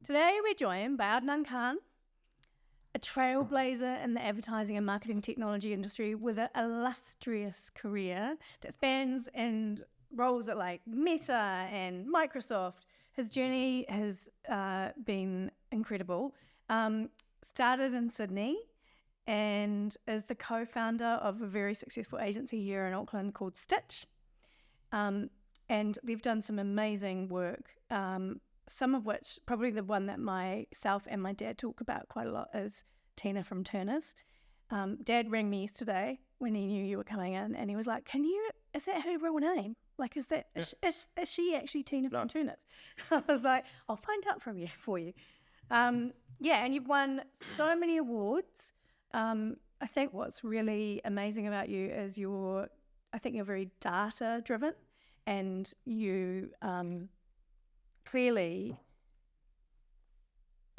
Today we're joined by Adnan Khan, a trailblazer in the advertising and marketing technology industry with an illustrious career that spans in roles at like Meta and Microsoft. His journey has been incredible. Started in Sydney and is the co-founder of a very successful agency here in Auckland called Stitch. And they've done some amazing work, some of which, probably the one that myself and my dad talk about quite a lot, is Tina from Turners. Dad rang me yesterday when he knew you were coming in, and he was like, is that her real name? Like, is she actually Tina from Turners? So I was like, I'll find out for you. And you've won so many awards. I think what's really amazing about you is you're very data driven, and you clearly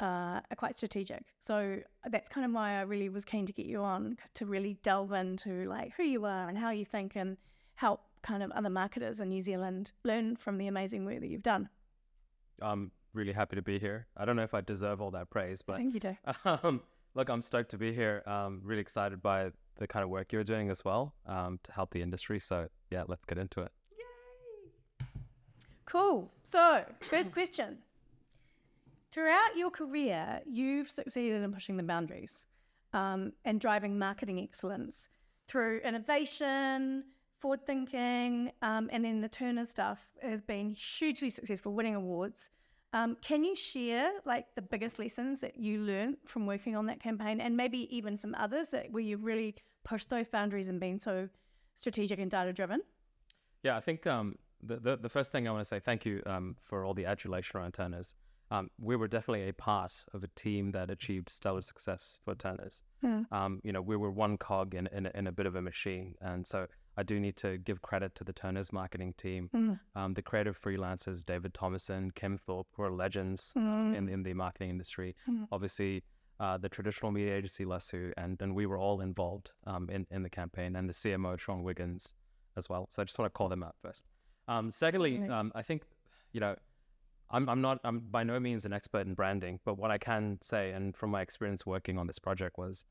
are quite strategic. So that's kind of why I really was keen to get you on, to really delve into like who you are and how you think, and help kind of other marketers in New Zealand learn from the amazing work that you've done. I'm really happy to be here. I don't know if I deserve all that praise, but I think you do. Look, I'm stoked to be here. Really excited by the kind of work you're doing as well, to help the industry. So yeah, let's get into it. Yay! Cool. So first question. Throughout your career, you've succeeded in pushing the boundaries and driving marketing excellence through innovation, forward thinking, and then the Turner stuff has been hugely successful, winning awards. Can you share like the biggest lessons that you learned from working on that campaign, and maybe even some others where you've really pushed those boundaries and been so strategic and data driven? Yeah, I think the first thing I want to say, thank you for all the adulation around Turners. We were definitely a part of a team that achieved stellar success for Turners. We were one cog in a bit of a machine, and so I do need to give credit to the Turners marketing team, the creative freelancers, David Thomason, Kim Thorpe, who are legends in the marketing industry. Obviously, the traditional media agency, Lasso, and we were all involved in the campaign, and the CMO, Sean Wiggins, as well. So I just want to call them out first. Secondly, I think, I'm by no means an expert in branding, but what I can say, and from my experience working on this project, was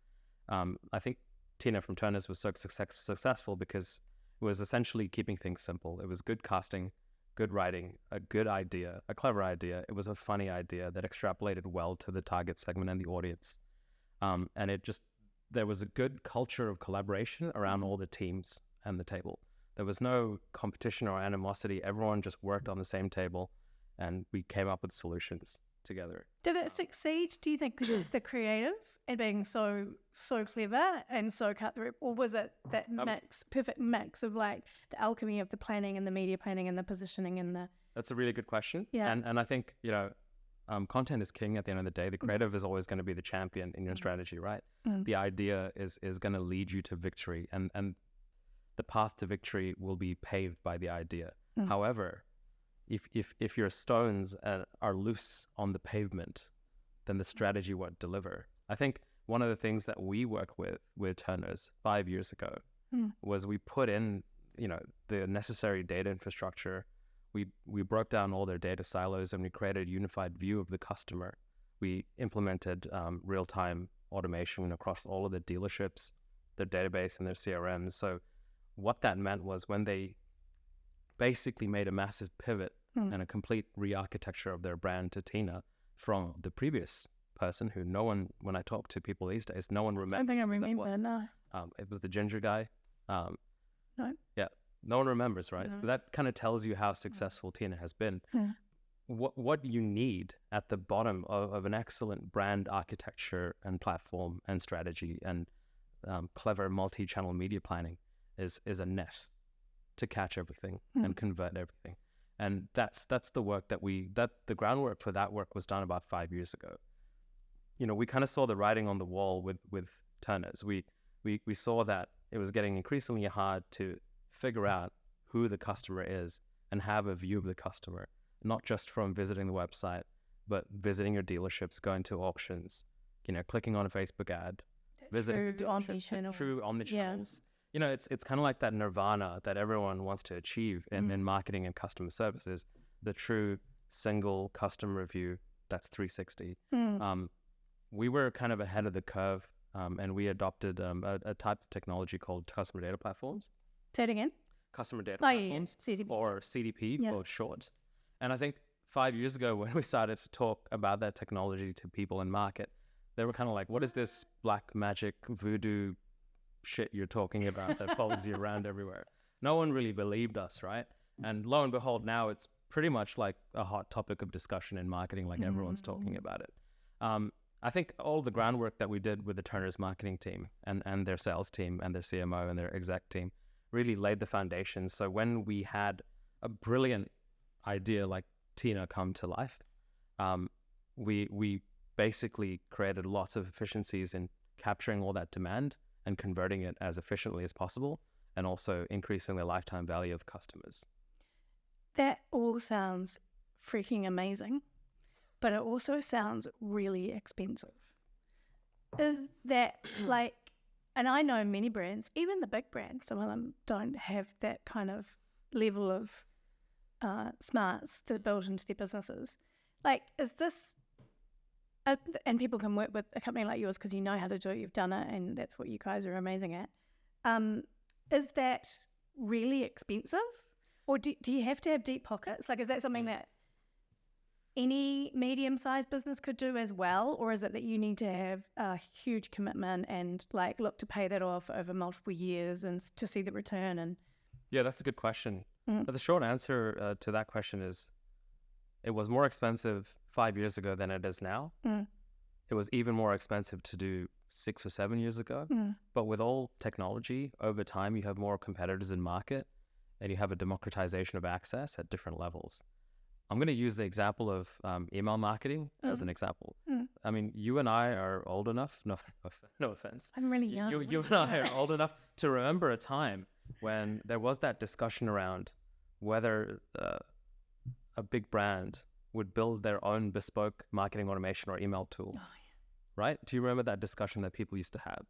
I think Tina from Turners was so successful because it was essentially keeping things simple. It was good casting, good writing, a good idea, a clever idea. It was a funny idea that extrapolated well to the target segment and the audience. And there was a good culture of collaboration around all the teams and the table. There was no competition or animosity. Everyone just worked on the same table, and we came up with solutions together. Did it succeed, do you think, because of the creative and being so clever and so cutthroat, or was it that perfect mix of like the alchemy of the planning and the media planning and the positioning and the... That's a really good question. Yeah. And I think, content is king at the end of the day. The creative is always going to be the champion in your strategy, right? The idea is going to lead you to victory, and the path to victory will be paved by the idea. However, if your stones are loose on the pavement, then the strategy won't deliver. I think one of the things that we worked with Turners 5 years ago was we put in, the necessary data infrastructure. We broke down all their data silos, and we created a unified view of the customer. We implemented real-time automation across all of the dealerships, their database, and their CRMs. So what that meant was when they basically made a massive pivot and a complete re-architecture of their brand to Tina from the previous person who no one, when I talk to people these days, no one remembers. I think I remember, no. It was the ginger guy. No. Yeah, no one remembers, right? No. So that kind of tells you how successful Tina has been. What you need at the bottom of an excellent brand architecture and platform and strategy and clever multi-channel media planning is a net to catch everything and convert everything. And that's the work that the groundwork for that work was done about 5 years ago. We kind of saw the writing on the wall with Turners. We saw that it was getting increasingly hard to figure out who the customer is and have a view of the customer, not just from visiting the website, but visiting your dealerships, going to auctions, clicking on a Facebook ad, visiting true omnichannels. Yeah. It's kind of like that nirvana that everyone wants to achieve in marketing and customer services, the true single customer view that's 360. We were kind of ahead of the curve, and we adopted a type of technology called customer data platforms. Say it again. Customer data platforms, CDP. or CDP for short. And I think 5 years ago when we started to talk about that technology to people in market, they were kind of like, what is this black magic voodoo shit you're talking about that follows you around everywhere? No one really believed us, right? And lo and behold, now it's pretty much like a hot topic of discussion in marketing, like everyone's talking about it. I think all the groundwork that we did with the Turner's marketing team and their sales team and their CMO and their exec team really laid the foundation. So when we had a brilliant idea like Tina come to life, we basically created lots of efficiencies in capturing all that demand and converting it as efficiently as possible, and also increasing the lifetime value of customers. That all sounds freaking amazing, but it also sounds really expensive. Is that like, and I know many brands, even the big brands, some of them don't have that kind of level of smarts to build into their businesses. Like, is this, and people can work with a company like yours because you know how to do it, you've done it, and that's what you guys are amazing at. Is that really expensive? Or do you have to have deep pockets? Like, is that something that any medium-sized business could do as well? Or is it that you need to have a huge commitment and like look to pay that off over multiple years and to see the return? And yeah, that's a good question. But the short answer to that question is it was more expensive 5 years ago than it is now. It was even more expensive to do 6 or 7 years ago. But with all technology, over time, you have more competitors in market and you have a democratization of access at different levels. I'm going to use the example of email marketing as an example. I mean, you and I are old enough, no offense. I'm really young. You and I are old enough to remember a time when there was that discussion around whether a big brand would build their own bespoke marketing automation or email tool. Oh, yeah. Right? Do you remember that discussion that people used to have?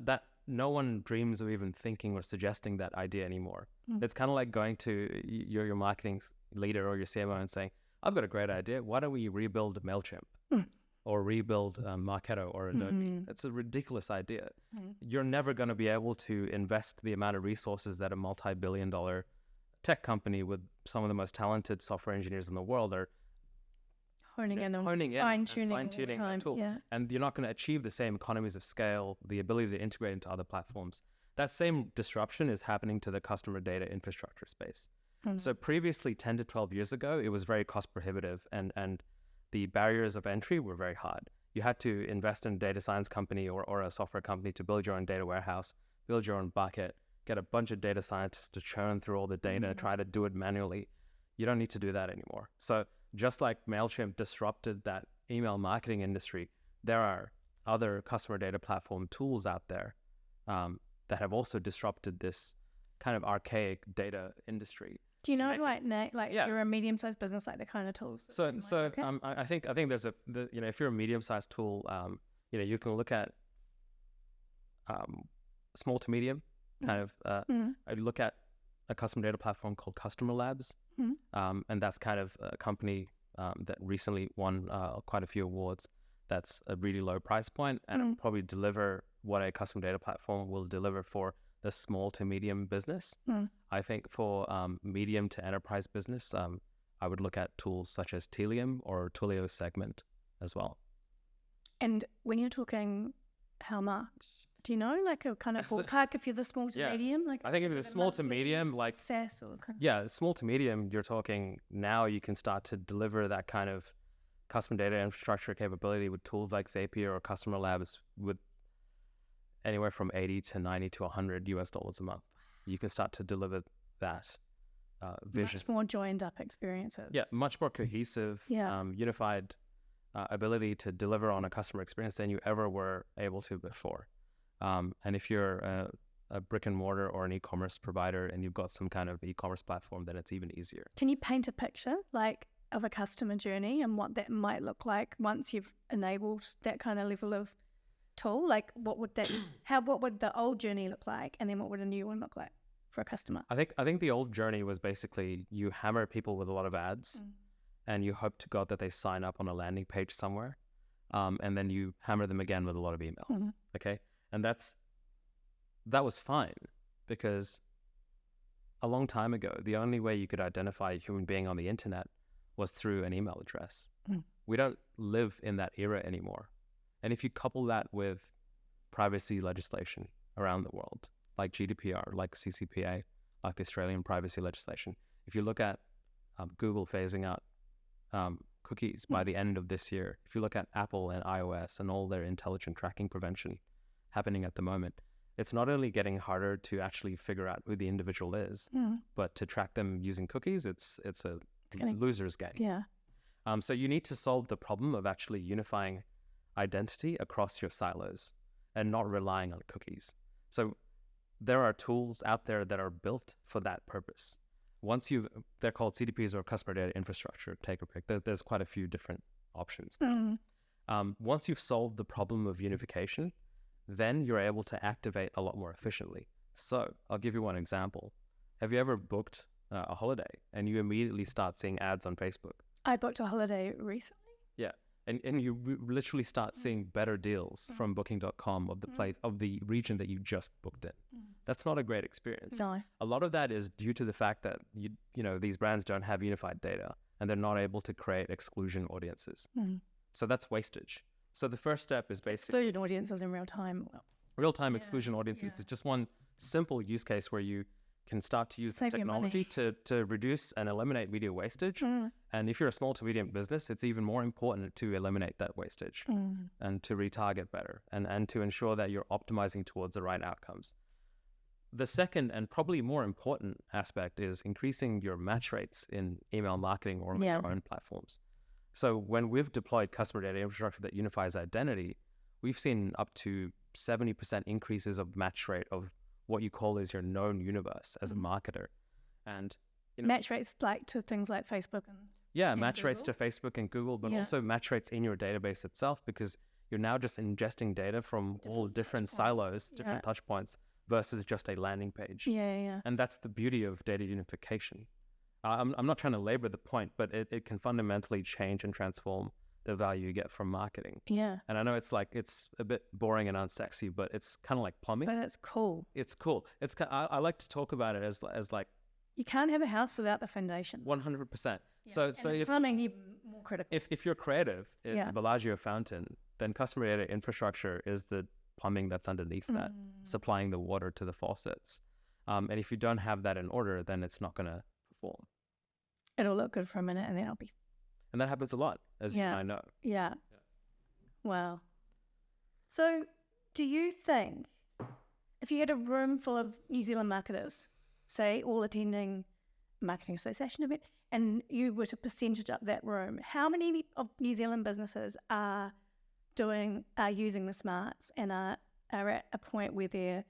That no one dreams of even thinking or suggesting that idea anymore. It's kind of like going to your marketing leader or your CMO and saying, I've got a great idea. Why don't we rebuild MailChimp or rebuild Marketo or Adobe? It's a ridiculous idea. You're never going to be able to invest the amount of resources that a multi-billion-dollar tech company with some of the most talented software engineers in the world are honing in, fine-tuning that tool. Yeah. And you're not going to achieve the same economies of scale, the ability to integrate into other platforms. That same disruption is happening to the customer data infrastructure space. So previously, 10 to 12 years ago, it was very cost prohibitive and the barriers of entry were very hard. You had to invest in a data science company or a software company to build your own data warehouse, build your own bucket, get a bunch of data scientists to churn through all the data, try to do it manually. You don't need to do that anymore. So just like MailChimp disrupted that email marketing industry, there are other customer data platform tools out there that have also disrupted this kind of archaic data industry. Do you know, you're a medium-sized business, like the kind of tools? I think there's if you're a medium-sized tool, you can look at small to medium kind of. I look at a custom data platform called Customer Labs, and that's kind of a company that recently won quite a few awards. That's a really low price point, and it'll probably deliver what a custom data platform will deliver for the small to medium business. I think for medium to enterprise business, I would look at tools such as Telium or Twilio Segment as well. And when you're talking how much, do you know, like a kind of ballpark if you're the small to medium? Like, I think if you're the small to medium, like SaaS or kind of... small to medium, you're talking now you can start to deliver that kind of custom data infrastructure capability with tools like Zapier or Customer Labs with anywhere from 80 to 90 to $100 a month. You can start to deliver that vision. Much more joined up experiences. Yeah, much more cohesive, unified ability to deliver on a customer experience than you ever were able to before. And if you're a brick and mortar or an e-commerce provider and you've got some kind of e-commerce platform, then it's even easier. Can you paint a picture of a customer journey and what that might look like once you've enabled that kind of level of tool? Like what would the old journey look like, and then what would a new one look like for a customer? I think the old journey was basically you hammer people with a lot of ads and you hope to God that they sign up on a landing page somewhere, and then you hammer them again with a lot of emails. Okay, and that was fine, because a long time ago, the only way you could identify a human being on the internet was through an email address. We don't live in that era anymore. And if you couple that with privacy legislation around the world, like GDPR, like CCPA, like the Australian privacy legislation, if you look at Google phasing out cookies by the end of this year, if you look at Apple and iOS and all their intelligent tracking prevention happening at the moment, it's not only getting harder to actually figure out who the individual is, but to track them using cookies, it's a loser's game. Yeah. So you need to solve the problem of actually unifying identity across your silos and not relying on cookies. So there are tools out there that are built for that purpose. They're called CDPs, or customer data infrastructure, take or pick. There's quite a few different options. Once you've solved the problem of unification, then you're able to activate a lot more efficiently. So I'll give you one example. Have you ever booked a holiday and you immediately start seeing ads on Facebook? I booked a holiday recently. Yeah. And you literally start seeing better deals from booking.com of the place, of the region that you just booked in. That's not a great experience. No. A lot of that is due to the fact that you know these brands don't have unified data and they're not able to create exclusion audiences. So that's wastage. So the first step is basically exclusion audiences in real time. Real-time exclusion audiences is just one simple use case where you can start to use technology to reduce and eliminate media wastage. And if you're a small to medium business, it's even more important to eliminate that wastage and to retarget better and to ensure that you're optimizing towards the right outcomes. The second and probably more important aspect is increasing your match rates in email marketing or on your own platforms. So when we've deployed customer data infrastructure that unifies identity, we've seen up to 70% increases of match rate of what you call is your known universe as a marketer. And match rates like to things like Facebook and match Google. Rates to Facebook and Google, but also match rates in your database itself, because you're now just ingesting data from all different silos, different touch points, versus just a landing page. And that's the beauty of data unification. I'm not trying to labor the point, but it can fundamentally change and transform the value you get from marketing. And I know it's a bit boring and unsexy, but it's kind of like plumbing. But it's cool. It's cool. I like to talk about it as like you can't have a house without the foundation. 100%. So if plumbing, even more critical. If your creative is the Bellagio fountain, then customer data infrastructure is the plumbing that's underneath that, supplying the water to the faucets. And if you don't have that in order, then it's not going to perform. It'll look good for a minute and then I'll be. And that happens a lot, as you and I know. Wow. So do you think if you had a room full of New Zealand marketers, say all attending a marketing association event, and you were to percentage up that room, how many of New Zealand businesses are using the smarts and are at a point where they're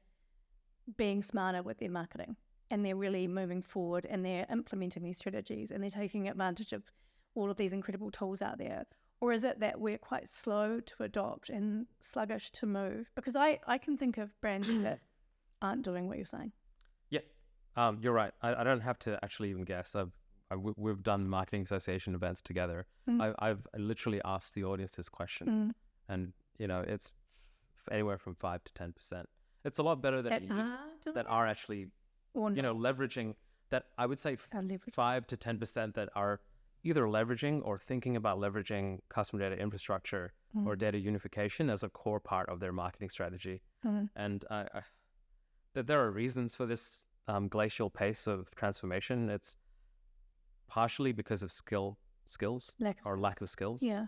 being smarter with their marketing and they're really moving forward and they're implementing these strategies and they're taking advantage of all of these incredible tools out there? Or is it that we're quite slow to adopt and sluggish to move? Because I can think of brands that aren't doing what you're saying. Yeah, you're right. I don't have to actually even guess. We've done marketing association events together. I've literally asked the audience this question, and it's anywhere from 5 to 10%. It's a lot better than that are actually leveraging that. I would say 5 to 10% that are either leveraging or thinking about leveraging customer data infrastructure or data unification as a core part of their marketing strategy. And that there are reasons for this glacial pace of transformation. It's partially because of skills or lack of skills. Yeah,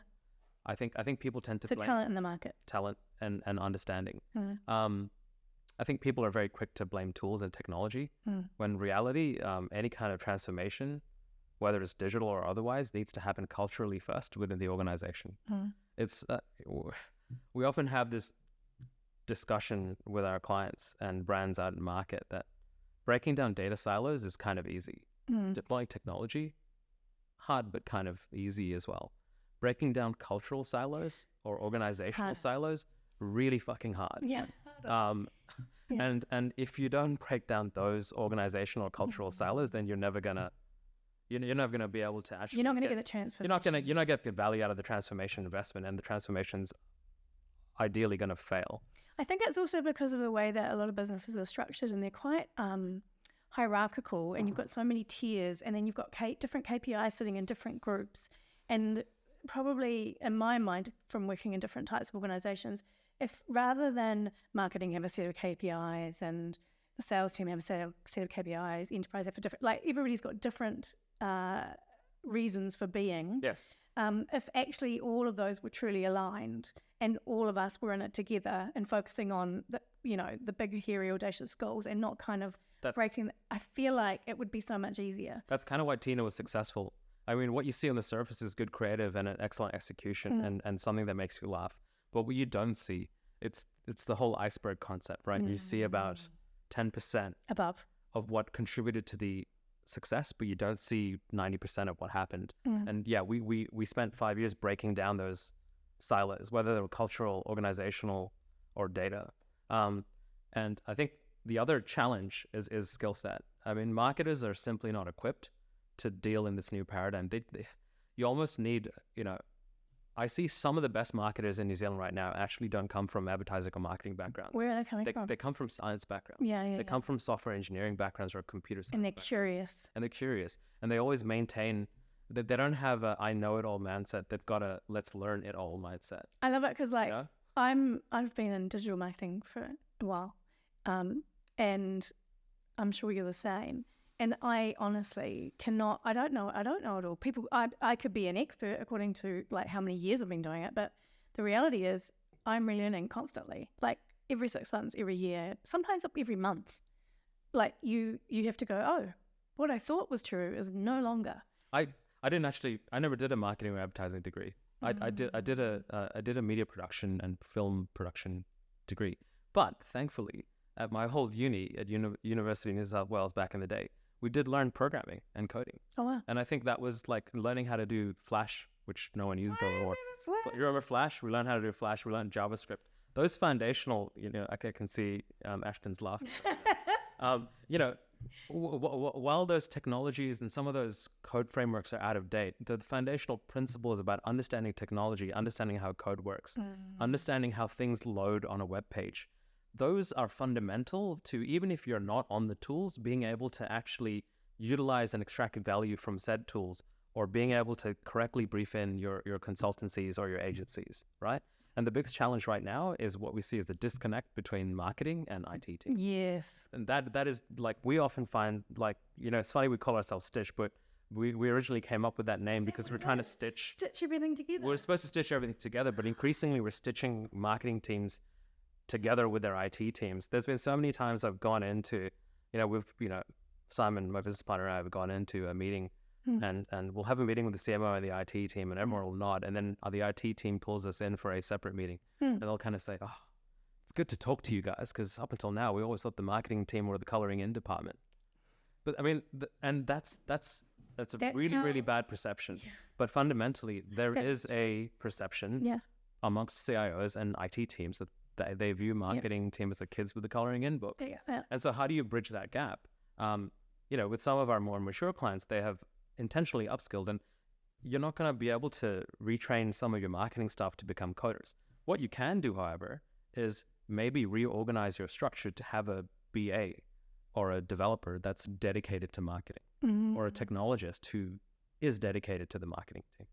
I think people tend to blame talent in the market, talent and understanding. I think people are very quick to blame tools and technology, when in reality, any kind of transformation, whether it's digital or otherwise, needs to happen culturally first within the organization. It's we often have this discussion with our clients and brands out in market that breaking down data silos is kind of easy. Deploying technology, hard but kind of easy as well. Breaking down cultural silos or organizational silos, really fucking hard. And if you don't break down those organizational or cultural silos, then you're never gonna You're not going to be able to actually. You're not going to get the transfer. You're not going to get the value out of the transformation investment, and the transformation's ideally going to fail. I think it's also because of the way that a lot of businesses are structured, and they're quite hierarchical, and you've got so many tiers, and then you've got different KPIs sitting in different groups. And probably, in my mind, from working in different types of organizations, if rather than marketing have a set of KPIs and the sales team have a set of KPIs, enterprise have a different, like everybody's got different reasons for being. Yes. If actually all of those were truly aligned and all of us were in it together and focusing on the big, hairy, audacious goals and not kind of breaking, I feel like it would be so much easier. That's kind of why Tina was successful. I mean, what you see on the surface is good creative and an excellent execution and something that makes you laugh. But what you don't see, it's the whole iceberg concept, right? You see about 10% above of what contributed to the success, but you don't see 90% of what happened. And yeah, we spent 5 years breaking down those silos, whether they were cultural, organizational, or data. And I think the other challenge is skill set. I mean, marketers are simply not equipped to deal in this new paradigm. You almost need, I see some of the best marketers in New Zealand right now actually don't come from advertising or marketing backgrounds. Where are they coming from? They come from science backgrounds. They come from software engineering backgrounds or computer science. And they're curious. And they always maintain that they don't have a I know it all mindset. They've got a let's learn it all mindset. I love it because I've been in digital marketing for a while, and I'm sure you're the same. And I honestly cannot, I don't know it all. I could be an expert according to like how many years I've been doing it, but the reality is I'm relearning constantly, like every 6 months, every year, sometimes every month. Like you have to go, oh, what I thought was true is no longer. I never did a marketing or advertising degree. I did a media production and film production degree. But thankfully, at my whole uni at University of New South Wales back in the day, we did learn programming and coding. Oh, wow. And I think that was like learning how to do Flash, which no one used anymore. You remember Flash? We learned how to do Flash. We learned JavaScript. Those foundational, I can see Ashton's laughing. While those technologies and some of those code frameworks are out of date, the foundational principle is about understanding technology, understanding how code works, understanding how things load on a web page. Those are fundamental to, even if you're not on the tools, being able to actually utilize and extract value from said tools, or being able to correctly brief in your consultancies or your agencies, right? And the biggest challenge right now is what we see as the disconnect between marketing and IT teams. Yes. And that is like, we often find like, it's funny we call ourselves Stitch, but we originally came up with that name because we're trying to stitch everything together. We're supposed to stitch everything together, but increasingly we're stitching marketing teams together with their IT teams. There's been so many times I've gone into, Simon, my business partner, and I have gone into a meeting and we'll have a meeting with the CMO and the IT team, and everyone will nod. And then the IT team pulls us in for a separate meeting and they'll kind of say, oh, it's good to talk to you guys, because up until now, we always thought the marketing team were the coloring in department. But I mean, that's a really bad perception. Yeah. But fundamentally, there is a perception amongst CIOs and IT teams that they view marketing team as the kids with the coloring in books. Yeah. And so how do you bridge that gap? With some of our more mature clients, they have intentionally upskilled, and you're not going to be able to retrain some of your marketing staff to become coders. What you can do, however, is maybe reorganize your structure to have a BA or a developer that's dedicated to marketing, or a technologist who is dedicated to the marketing team.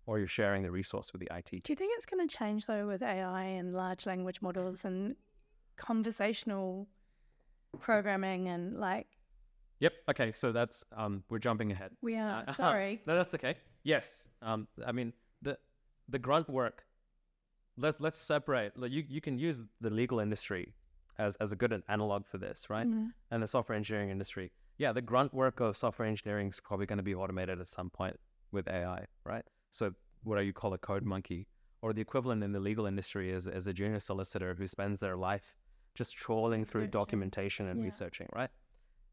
Or you're sharing the resource with the IT team. Do you think it's going to change, though, with AI and large language models and conversational programming and like... Yep. Okay. So that's, we're jumping ahead. We are. Sorry. No, that's okay. Yes. I mean, the grunt work, let's separate. Like you can use the legal industry as a good analog for this, right? And the software engineering industry. Yeah, the grunt work of software engineering is probably going to be automated at some point with AI, right? So what you call a code monkey, or the equivalent in the legal industry is a junior solicitor who spends their life just trawling through documentation and researching, right?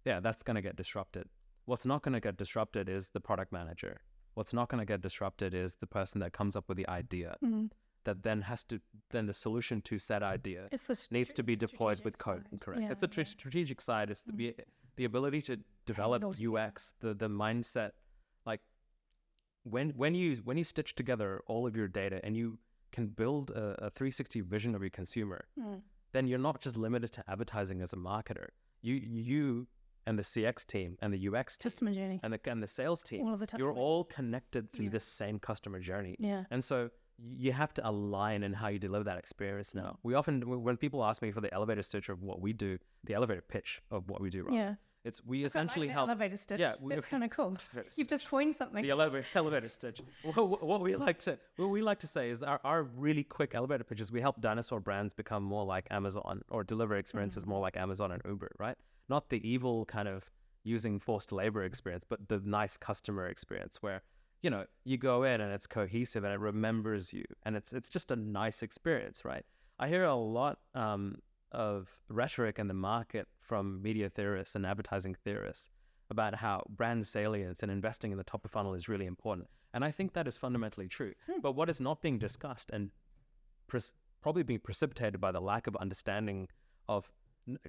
Yeah, that's going to get disrupted. What's not going to get disrupted is the product manager. What's not going to get disrupted is the person that comes up with the idea that then then the solution to said idea needs to be deployed with code. Correct. It's the strategic side. It's the ability to develop UX, the mindset when you stitch together all of your data and you can build a 360 vision of your consumer, then you're not just limited to advertising as a marketer. You and the CX team and the UX team customer journey and the sales team, all of the you're all connected through this same customer journey. And so you have to align in how you deliver that experience now. We often, when people ask me for the elevator stitch of what we do, the elevator pitch of what we do, right? We essentially help. Elevator stitch. Yeah, that's kind of cool. You've just coined something. The elevator stitch. What we like to say is our really quick elevator pitches. We help dinosaur brands become more like Amazon, or deliver experiences more like Amazon and Uber, right? Not the evil kind of using forced labor experience, but the nice customer experience where, you go in and it's cohesive and it remembers you, and it's just a nice experience, right? I hear a lot of rhetoric in the market from media theorists and advertising theorists about how brand salience and investing in the top of funnel is really important. And I think that is fundamentally true. But what is not being discussed, and probably being precipitated by the lack of understanding of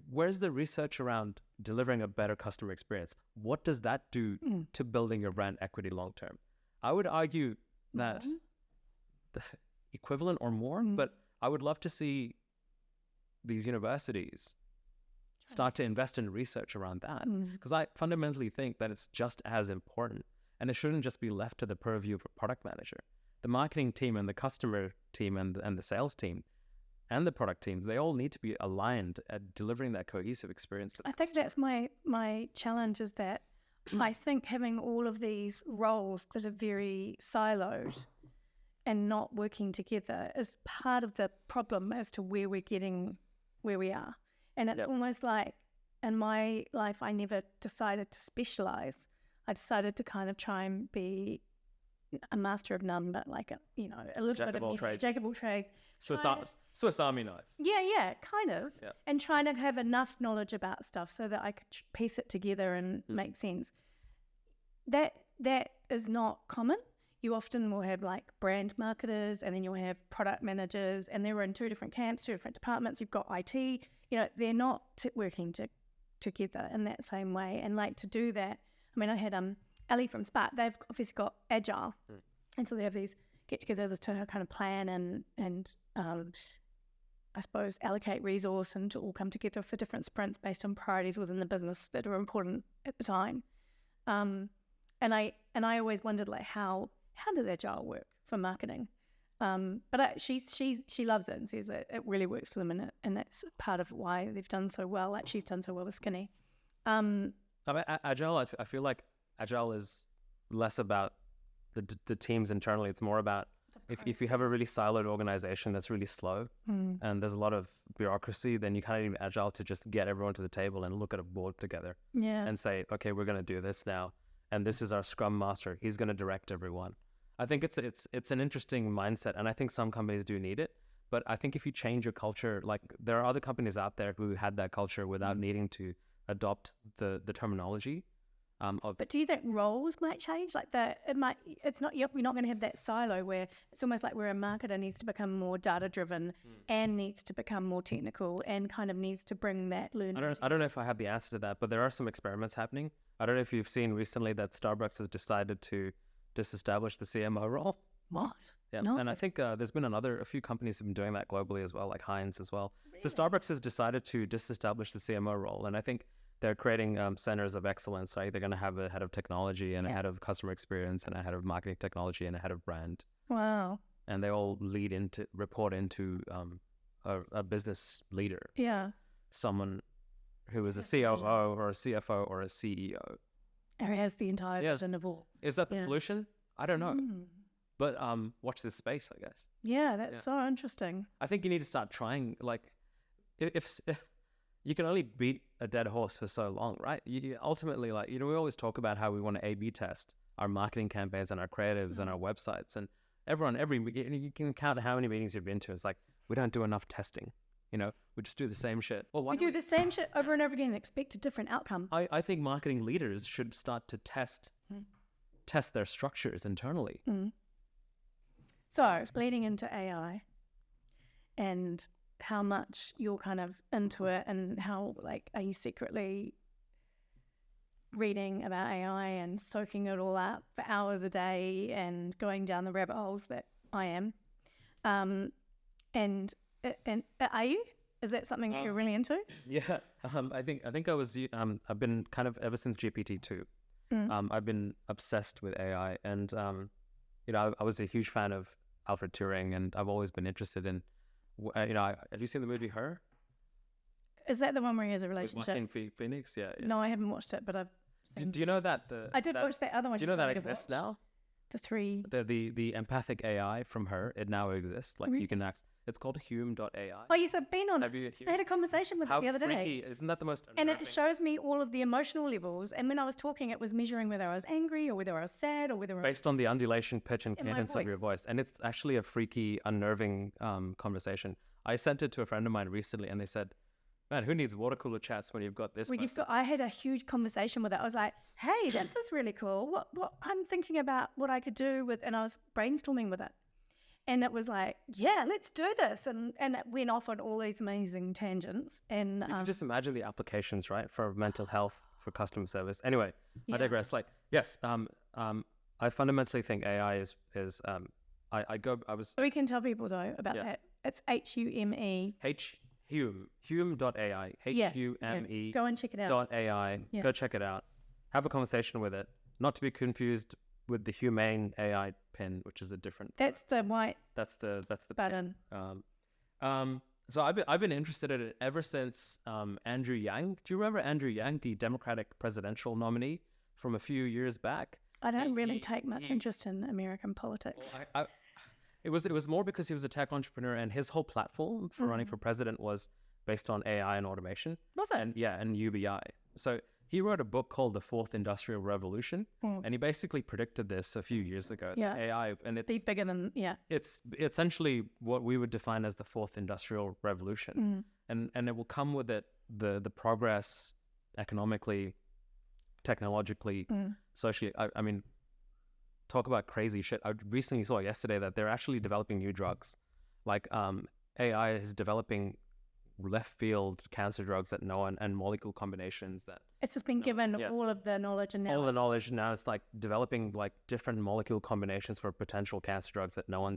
where's the research around delivering a better customer experience? What does that do to building your brand equity long term? I would argue that the equivalent or more, but I would love to see these universities start to invest in research around that, because I fundamentally think that it's just as important, and it shouldn't just be left to the purview of a product manager. The marketing team and the customer team and the sales team and the product teams, they all need to be aligned at delivering that cohesive experience to the customer. Think that's my challenge, is that I think having all of these roles that are very siloed and not working together is part of the problem as to where we're getting where we are. And it's almost like in my life, I never decided to specialize. I decided to kind of try and be a master of none, but like a little jack bit of all of trades. Jack of all trades. Swiss Army knife. Yeah, kind of. Yeah. And trying to have enough knowledge about stuff so that I could piece it together and make sense. That is not common. You often will have like brand marketers, and then you'll have product managers, and they're in two different camps, two different departments. You've got IT. They're not working together in that same way. And like to do that, I mean, I had Ellie from Spark. They've obviously got Agile, and so they have these get-togethers to kind of plan and I suppose allocate resource and to all come together for different sprints based on priorities within the business that are important at the time. And I always wondered like how does Agile work for marketing? But she loves it and says that it really works for them, and that's part of why they've done so well. Like she's done so well with Skinny. I mean, Agile, I feel like Agile is less about the teams internally. It's more about if you have a really siloed organization that's really slow and there's a lot of bureaucracy, then you kind of need Agile to just get everyone to the table and look at a board together and say, okay, we're going to do this now. And this is our Scrum Master. He's going to direct everyone. I think it's an interesting mindset, and I think some companies do need it. But I think if you change your culture, like there are other companies out there who had that culture without needing to adopt the terminology. But do you think roles might change? Like we're not going to have that silo where it's almost like where a marketer needs to become more data driven and needs to become more technical and kind of needs to bring that learning. I don't know if I have the answer to that, but there are some experiments happening. I don't know if you've seen recently that Starbucks has decided to disestablish the CMO role. What? Yeah, no. And I think there's been a few companies have been doing that globally as well, like Heinz as well. Really? So Starbucks has decided to disestablish the CMO role, and I think they're creating centers of excellence, right? They're going to have a head of technology and a head of customer experience and a head of marketing technology and a head of brand. Wow. And they all report into a business leader. Yeah. Someone who is a COO or a CFO or a CEO. Who has the entire vision of all. Is that the solution? I don't know. But watch this space, I guess. Yeah, that's so interesting. I think you need to start trying, like, if you can only beat a dead horse for so long, right? You ultimately, like, we always talk about how we want to A/B test our marketing campaigns and our creatives and our websites. And you can count how many meetings you've been to. It's like, we don't do enough testing. We just do the same shit. Well, we do the same shit over and over again and expect a different outcome. I think marketing leaders should start to test their structures internally. So it's bleeding into AI and how much you're kind of into it, and how, like, are you secretly reading about AI and soaking it all up for hours a day and going down the rabbit holes that I am. And are you? Is that something that you're really into? Yeah, I think I've been kind of ever since GPT-2. I've been obsessed with AI, and I was a huge fan of Alfred Turing, and I've always been interested in, have you seen the movie Her? Is that the one where he has a With relationship? Joaquin Phoenix, yeah. No, I haven't watched it, but I've seen. Do you know that I did watch that other one. Do you know that exists now? The three. The empathic AI from Her, it now exists. Like you can access. It's called Hume.ai. Oh yes, I've been on Have it. you? I had a conversation with it the other freaky. day. Isn't that the most? And unnerving? it shows me all of the emotional levels. And when I was talking, it was measuring whether I was angry or whether I was sad or whether I was... Based on the undulation, pitch, and In my cadence of your voice. And it's actually a freaky, unnerving conversation. I sent it to a friend of mine recently, and they said, man, who needs water cooler chats when you've got this? I had a huge conversation with it. I was like, hey, that's just really cool. What I'm thinking about what I could do with, and I was brainstorming with it. And it was like, yeah, let's do this. And it went off on all these amazing tangents. And you can just imagine the applications, right? For mental health, for customer service. Anyway, I digress. Like, yes, I fundamentally think AI is we can tell people though about that. It's Hume. Hume.ai. Hume. Go and check it out. .ai. Yeah. Go check it out. Have a conversation with it. Not to be confused with the humane AI pen, which is a different. That's the white. That's the button. So I've been interested in it ever since Andrew Yang. Do you remember Andrew Yang, the Democratic presidential nominee from a few years back? I don't really take much interest in American politics. Well, it was more because he was a tech entrepreneur, and his whole platform for running for president was based on AI and automation. Was it? And UBI. So he wrote a book called The Fourth Industrial Revolution, and he basically predicted this a few years ago. Yeah. AI, and it's be bigger than It's essentially what we would define as the Fourth Industrial Revolution, and it will come with it the progress economically, technologically, socially. I mean, talk about crazy shit. I recently saw yesterday that they're actually developing new drugs, like AI is developing left field cancer drugs that no one, and molecule combinations that it's just been given all of the knowledge, and now it's like developing like different molecule combinations for potential cancer drugs that no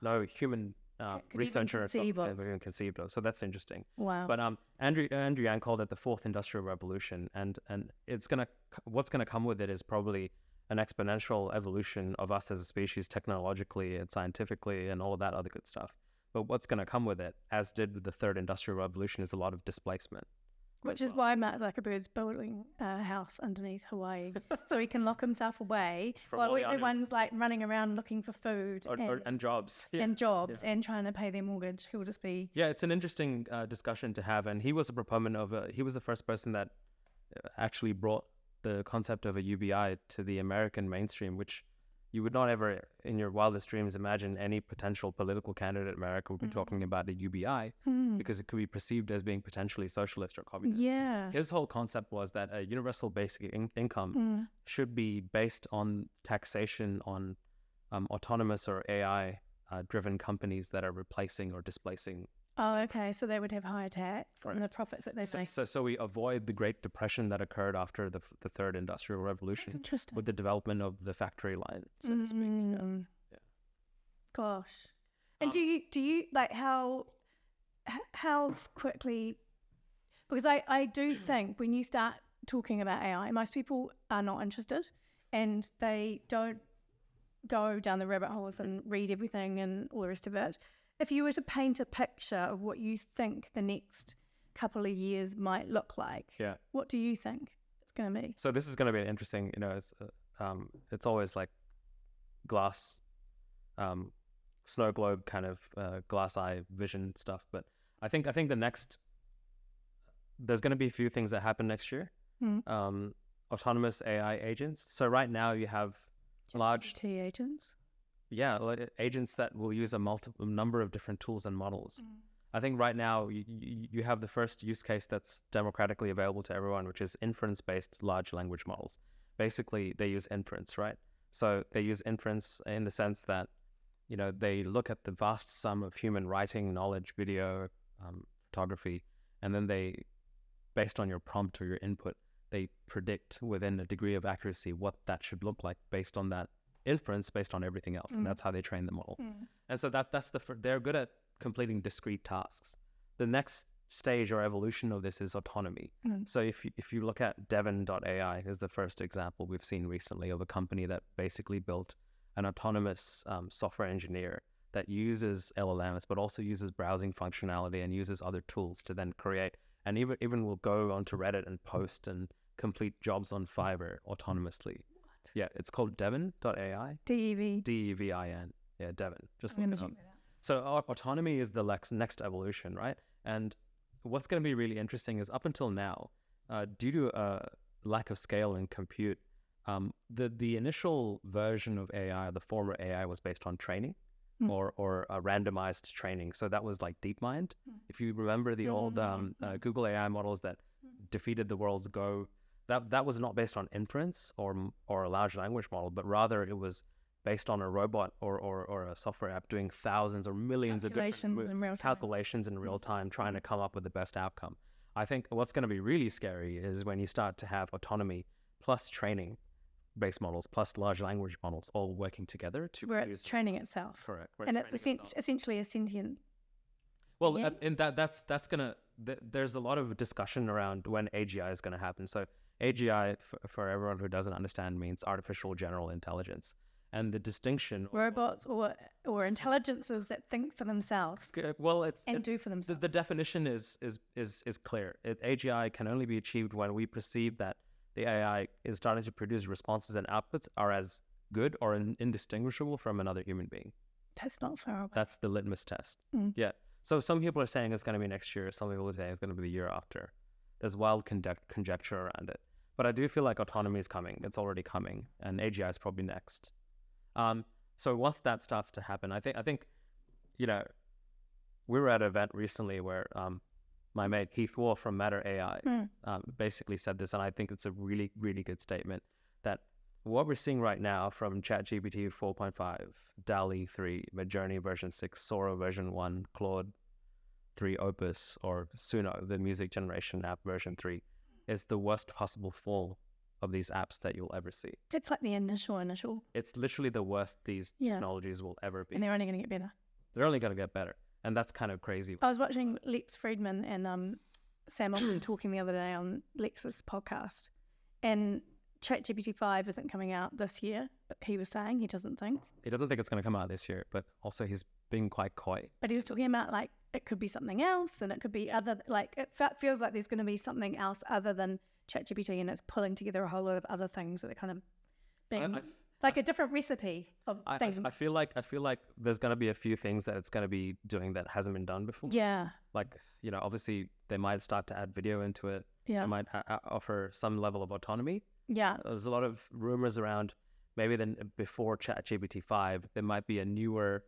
no human researcher has even conceived of. So that's interesting. Wow. But Andrew Yang called it the Fourth Industrial Revolution, and what's gonna come with it is probably an exponential evolution of us as a species, technologically and scientifically, and all of that other good stuff. But what's going to come with it, as did with the Third Industrial Revolution, is a lot of displacement. Which is why Mark Zuckerberg's building a house underneath Hawaii, so he can lock himself away while everyone's like running around looking for food and jobs. And jobs and trying to pay their mortgage. He'll just be... Yeah, it's an interesting discussion to have. And he was a proponent of he was the first person that actually brought the concept of a UBI to the American mainstream, which you would not ever in your wildest dreams imagine any potential political candidate in America would be talking about a UBI, because it could be perceived as being potentially socialist or communist. Yeah. His whole concept was that a universal basic income should be based on taxation on autonomous or AI driven companies that are replacing or displacing. Oh, okay. So they would have higher tax on the profits that they make. So we avoid the Great Depression that occurred after the Third Industrial Revolution. That's interesting. With the development of the factory line, so to speak. Yeah. Gosh. And do you like how quickly? Because I do think when you start talking about AI, most people are not interested, and they don't go down the rabbit holes and read everything and all the rest of it. If you were to paint a picture of what you think the next couple of years might look like, what do you think it's going to be? So this is going to be an interesting, it's always like glass, snow globe kind of glass eye vision stuff. But I think there's going to be a few things that happen next year. Autonomous AI agents. So right now you have large agents. Yeah, like agents that will use a number of different tools and models. I think right now you have the first use case that's democratically available to everyone, which is inference-based large language models. Basically, they use inference, right? So they use inference in the sense that, they look at the vast sum of human writing, knowledge, video, photography, and then they, based on your prompt or your input, they predict within a degree of accuracy what that should look like based on that inference, based on everything else. And that's how they train the model. And so that's they're good at completing discrete tasks. The next stage or evolution of this is autonomy. So if you look at Devon.ai is the first example we've seen recently of a company that basically built an autonomous software engineer that uses LLMs, but also uses browsing functionality and uses other tools to then create, and even will go onto Reddit and post and complete jobs on Fiverr autonomously. What? Yeah, it's called Devon.ai. Devin. Yeah, Devon. Just look it up. So autonomy is the next evolution, right? And what's going to be really interesting is up until now, due to a lack of scale in compute, the initial version of AI, the former AI, was based on training or randomized training. So that was like DeepMind. If you remember the old Google AI models that defeated the world's Go, that was not based on inference or a large language model, but rather it was based on a robot or a software app doing thousands or millions of different calculations in real time, trying to come up with the best outcome. I think what's going to be really scary is when you start to have autonomy plus training based models plus large language models all working together to where it's training itself. Correct. And it's essentially a sentient. Well, in that's gonna. There's a lot of discussion around when AGI is going to happen. So AGI, for everyone who doesn't understand, means artificial general intelligence. And the distinction, robots or intelligences that think for themselves. Well, do for themselves. The definition is clear. AGI can only be achieved when we perceive that the AI is starting to produce responses and outputs are as good or indistinguishable from another human being. That's not far away. That's the litmus test. Yeah. So some people are saying it's going to be next year. Some people are saying it's going to be the year after. There's wild conjecture around it. But I do feel like autonomy is coming. It's already coming. And AGI is probably next. So once that starts to happen, I think, we were at an event recently where my mate Heath Waugh from Matter AI basically said this, and I think it's a really, really good statement, that what we're seeing right now from ChatGPT 4.5, DALL-E 3, Midjourney version 6, Sora version 1, Claude 3 Opus, or Suno, the music generation app version 3, is the worst possible form of these apps that you'll ever see. It's like the initial. It's literally the worst these technologies will ever be. And they're only going to get better. They're only going to get better. And that's kind of crazy. I was watching Lex Friedman and Sam Altman talking the other day on Lex's podcast. And ChatGPT 5 isn't coming out this year, but he was saying he doesn't think it's going to come out this year, but also he's being quite coy. But he was talking about like it could be something else, and it could be other, like it feels like there's going to be something else other than ChatGPT, and it's pulling together a whole lot of other things that are kind of being like a different recipe of things. I feel like there's going to be a few things that it's going to be doing that hasn't been done before. Yeah. Like, obviously they might start to add video into it. Yeah. They might offer some level of autonomy. Yeah. There's a lot of rumors around maybe then before ChatGPT 5, there might be a newer,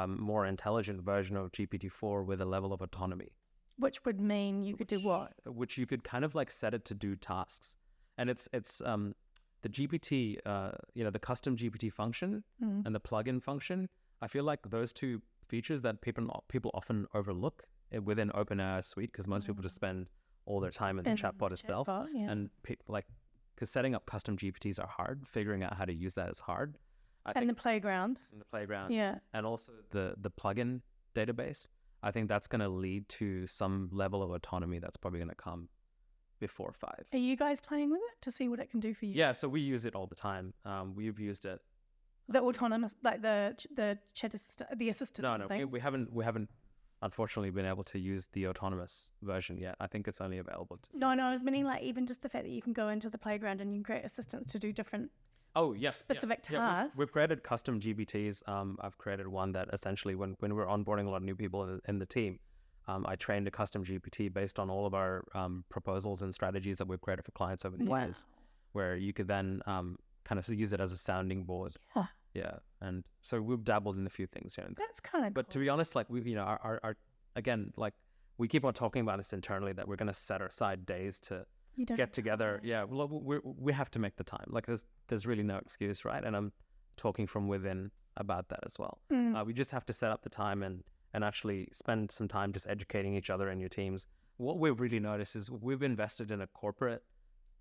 more intelligent version of GPT-4 with a level of autonomy. Which would mean you could do what? Which you could kind of like set it to do tasks. And it's the GPT, the custom GPT function and the plugin function. I feel like those two features that people often overlook within OpenAI suite, because most people just spend all their time in the chatbot itself. And because setting up custom GPTs are hard, figuring out how to use that is hard. And the playground. Yeah. And also the plugin database. I think that's going to lead to some level of autonomy that's probably going to come before 5. Are you guys playing with it to see what it can do for you? Yeah, so we use it all the time. We've used it. The autonomous, like the chat assistant, the assistant. No, we haven't unfortunately been able to use the autonomous version yet. I think it's only available to. No, I was meaning like even just the fact that you can go into the playground and you can create assistants to do different. Oh yes, specific tasks. We've created custom GPTs. I've created one that essentially, when we're onboarding a lot of new people in the team, I trained a custom GPT based on all of our proposals and strategies that we've created for clients over the years, where you could then kind of use it as a sounding board. Yeah, and so we've dabbled in a few things here and there. That's kind of. But to be honest, like we, our again, like we keep on talking about this internally that we're going to set aside days to get together. Yeah, we have to make the time. Like there's really no excuse, right? And I'm talking from within about that as well. We just have to set up the time and actually spend some time just educating each other and your teams. What we've really noticed is we've invested in a corporate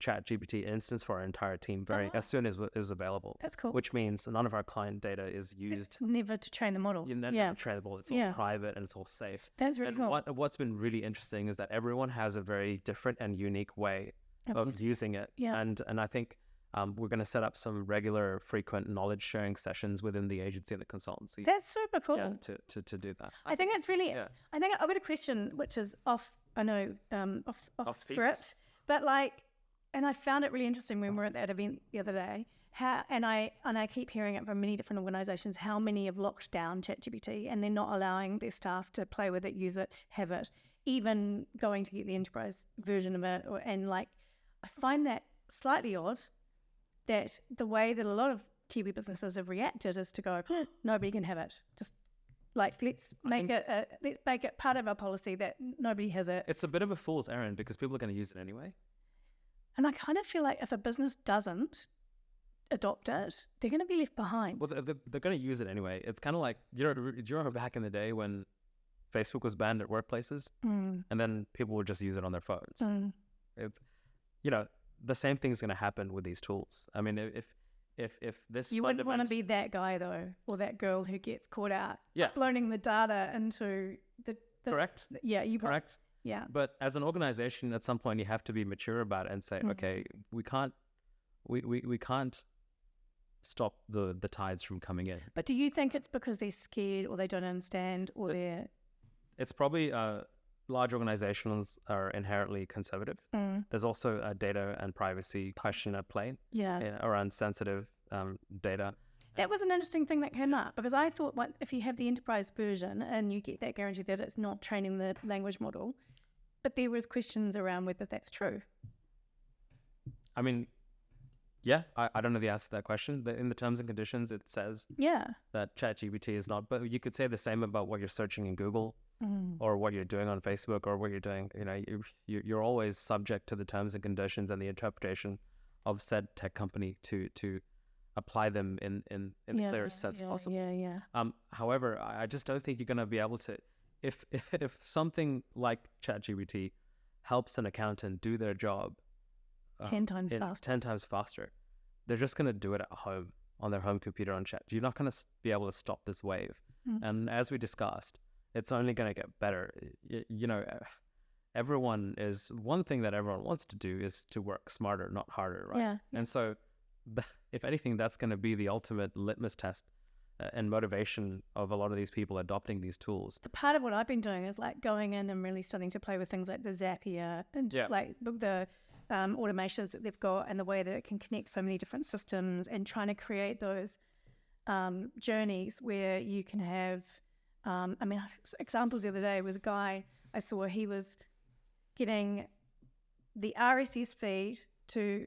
ChatGPT instance for our entire team as soon as it was available. That's cool. Which means none of our client data is used. It's never to train the model. You never train the model. It's all private and it's all safe. That's really cool. What's been really interesting is that everyone has a very different and unique way of using it. Yeah. And I think we're going to set up some regular, frequent knowledge sharing sessions within the agency and the consultancy. That's super cool. Yeah, to do that. I think it's really. Yeah. I think I've got a question which is off script, but and I found it really interesting when we were at that event the other day. And I keep hearing it from many different organisations how many have locked down ChatGPT and they're not allowing their staff to play with it, use it, have it, even going to get the enterprise version of it. I find that slightly odd. That the way that a lot of Kiwi businesses have reacted is to go, nobody can have it. Just let's make it part of our policy that nobody has it. It's a bit of a fool's errand because people are going to use it anyway. And I kind of feel like if a business doesn't adopt it, they're going to be left behind. Well, they're going to use it anyway. It's kind of like, do you remember back in the day when Facebook was banned at workplaces and then people would just use it on their phones? It's, the same thing's going to happen with these tools. I mean, if this... You wouldn't want to be that guy, though, or that girl who gets caught out uploading the data into the Correct. Correct. Yeah. But as an organization, at some point, you have to be mature about it and say, okay, we can't stop the tides from coming in. But do you think it's because they're scared or they don't understand or they're... It's probably... large organizations are inherently conservative. There's also a data and privacy question at play around sensitive data. That was an interesting thing that came up because I thought if you have the enterprise version and you get that guarantee that it's not training the language model, but there was questions around whether that's true. I mean, I don't know the answer to that question. In the terms and conditions, it says that ChatGPT is not, but you could say the same about what you're searching in Google. Or what you're doing on Facebook, or what you're doing, you're always subject to the terms and conditions and the interpretation of said tech company to apply them in the clearest sense possible. However, I just don't think you're going to be able to, if something like ChatGPT helps an accountant do their job 10 times faster, they're just going to do it at home on their home computer on Chat. You're not going to be able to stop this wave. And as we discussed, it's only going to get better. One thing that everyone wants to do is to work smarter, not harder, right? Yeah. And so, if anything, that's going to be the ultimate litmus test and motivation of a lot of these people adopting these tools. The part of what I've been doing is going in and really starting to play with things like the Zapier and the automations that they've got and the way that it can connect so many different systems and trying to create those journeys where you can have... examples the other day was a guy I saw, he was getting the RSS feed to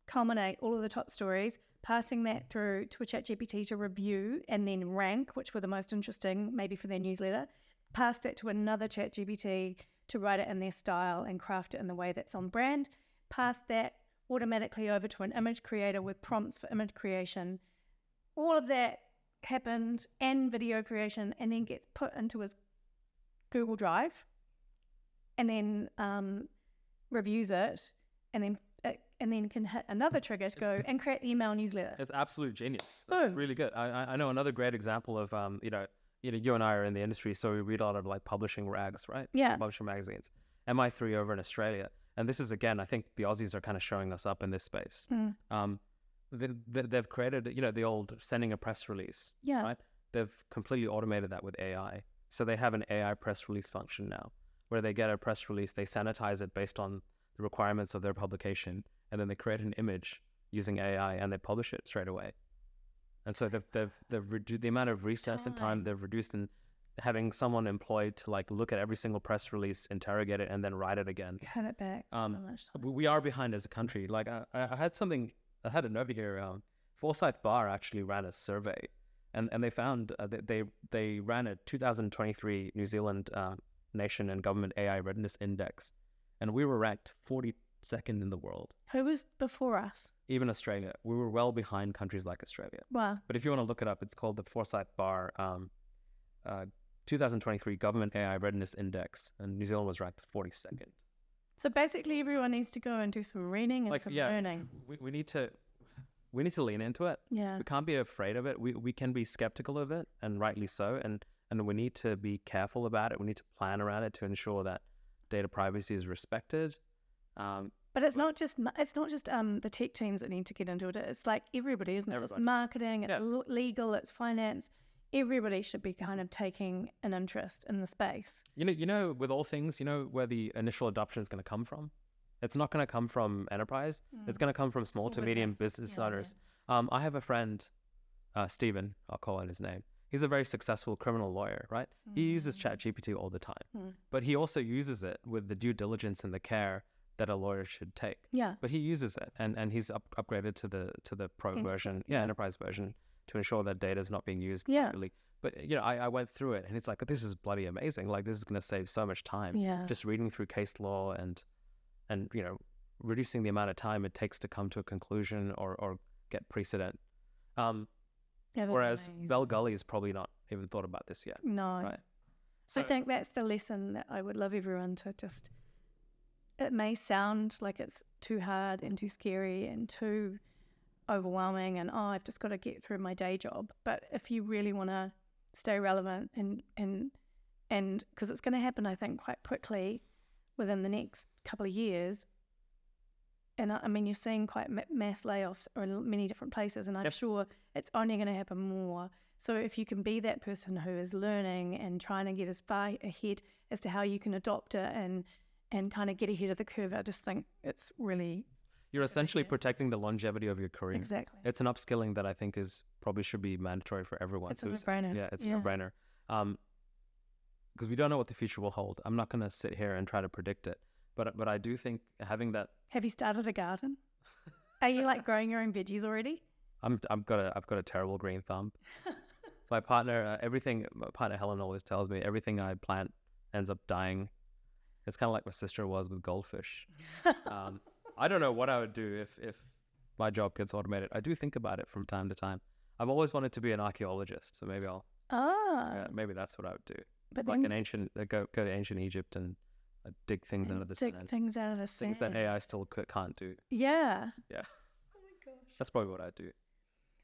culminate all of the top stories, passing that through to a ChatGPT to review and then rank, which were the most interesting, maybe for their newsletter, pass that to another ChatGPT to write it in their style and craft it in the way that's on brand, pass that automatically over to an image creator with prompts for image creation. All of that happened and video creation, and then gets put into his Google Drive and then reviews it and then can hit another trigger to go and create the email newsletter. It's absolute genius. That's really good. I know another great example of you and I are in the industry, so we read a lot of publishing rags, right? Yeah. Publishing magazines. MI3 over in Australia, and this is, again, I think the Aussies are kind of showing us up in this space. They've created, the old sending a press release, right? They've completely automated that with AI. So they have an AI press release function now where they get a press release, they sanitize it based on the requirements of their publication, and then they create an image using AI and they publish it straight away. And so they've reduced the amount of research and time they've reduced in having someone employed to look at every single press release, interrogate it, and then write it again. Cut it back so much. We are behind as a country. I had a note here. Forsyth Bar actually ran a survey, and they found they ran a 2023 New Zealand Nation and Government AI Readiness Index, and we were ranked 42nd in the world. Who was before us? Even Australia. We were well behind countries like Australia. Wow. But if you want to look it up, it's called the Forsyth Bar 2023 Government AI Readiness Index, and New Zealand was ranked 42nd. So basically, everyone needs to go and do some reading and some learning. We need to lean into it. Yeah. We can't be afraid of it. We can be skeptical of it, and rightly so. And we need to be careful about it. We need to plan around it to ensure that data privacy is respected. But it's not just the tech teams that need to get into it. It's like everybody, isn't it? Everybody. It's marketing, it's legal, it's finance. Everybody should be kind of taking an interest in the space. You know, with all things, you know where the initial adoption is going to come from? It's not going to come from enterprise. It's going to come from small to medium business owners. Yeah. I have a friend, Stephen, I'll call it his name. He's a very successful criminal lawyer, right? He uses ChatGPT all the time. But he also uses it with the due diligence and the care that a lawyer should take. Yeah. But he uses it, and he's upgraded to the pro version, enterprise version, to ensure that data is not being used properly. But, you know, I went through it, and it's like, this is bloody amazing. Like, this is going to save so much time. Yeah. Just reading through case law and you know, reducing the amount of time it takes to come to a conclusion or get precedent. Whereas Bell Gully has probably not even thought about this yet. No. Right? So I think that's the lesson that I would love everyone to just... It may sound like it's too hard and too scary and too overwhelming and, I've just got to get through my day job. But if you really want to stay relevant and because it's going to happen, I think, quite quickly within the next couple of years. And I mean, you're seeing quite mass layoffs in many different places, and I'm sure it's only going to happen more. So if you can be that person who is learning and trying to get as far ahead as to how you can adopt it and kind of get ahead of the curve, I just think it's really... You're essentially protecting the longevity of your career. Exactly. It's an upskilling that I think probably should be mandatory for everyone. It's a no-brainer. Yeah, it's a no-brainer. Because we don't know what the future will hold. I'm not going to sit here and try to predict it. But I do think having that... Have you started a garden? Are you like growing your own veggies already? I've got a terrible green thumb. My partner Helen always tells me everything I plant ends up dying. It's kind of like my sister was with goldfish. I don't know what I would do if my job gets automated. I do think about it from time to time. I've always wanted to be an archaeologist, so maybe maybe that's what I would do. But like go to ancient Egypt and dig things out of the sand. Dig things out of the sand. Things that AI still can't do. Yeah. Yeah. Oh my gosh. That's probably what I'd do.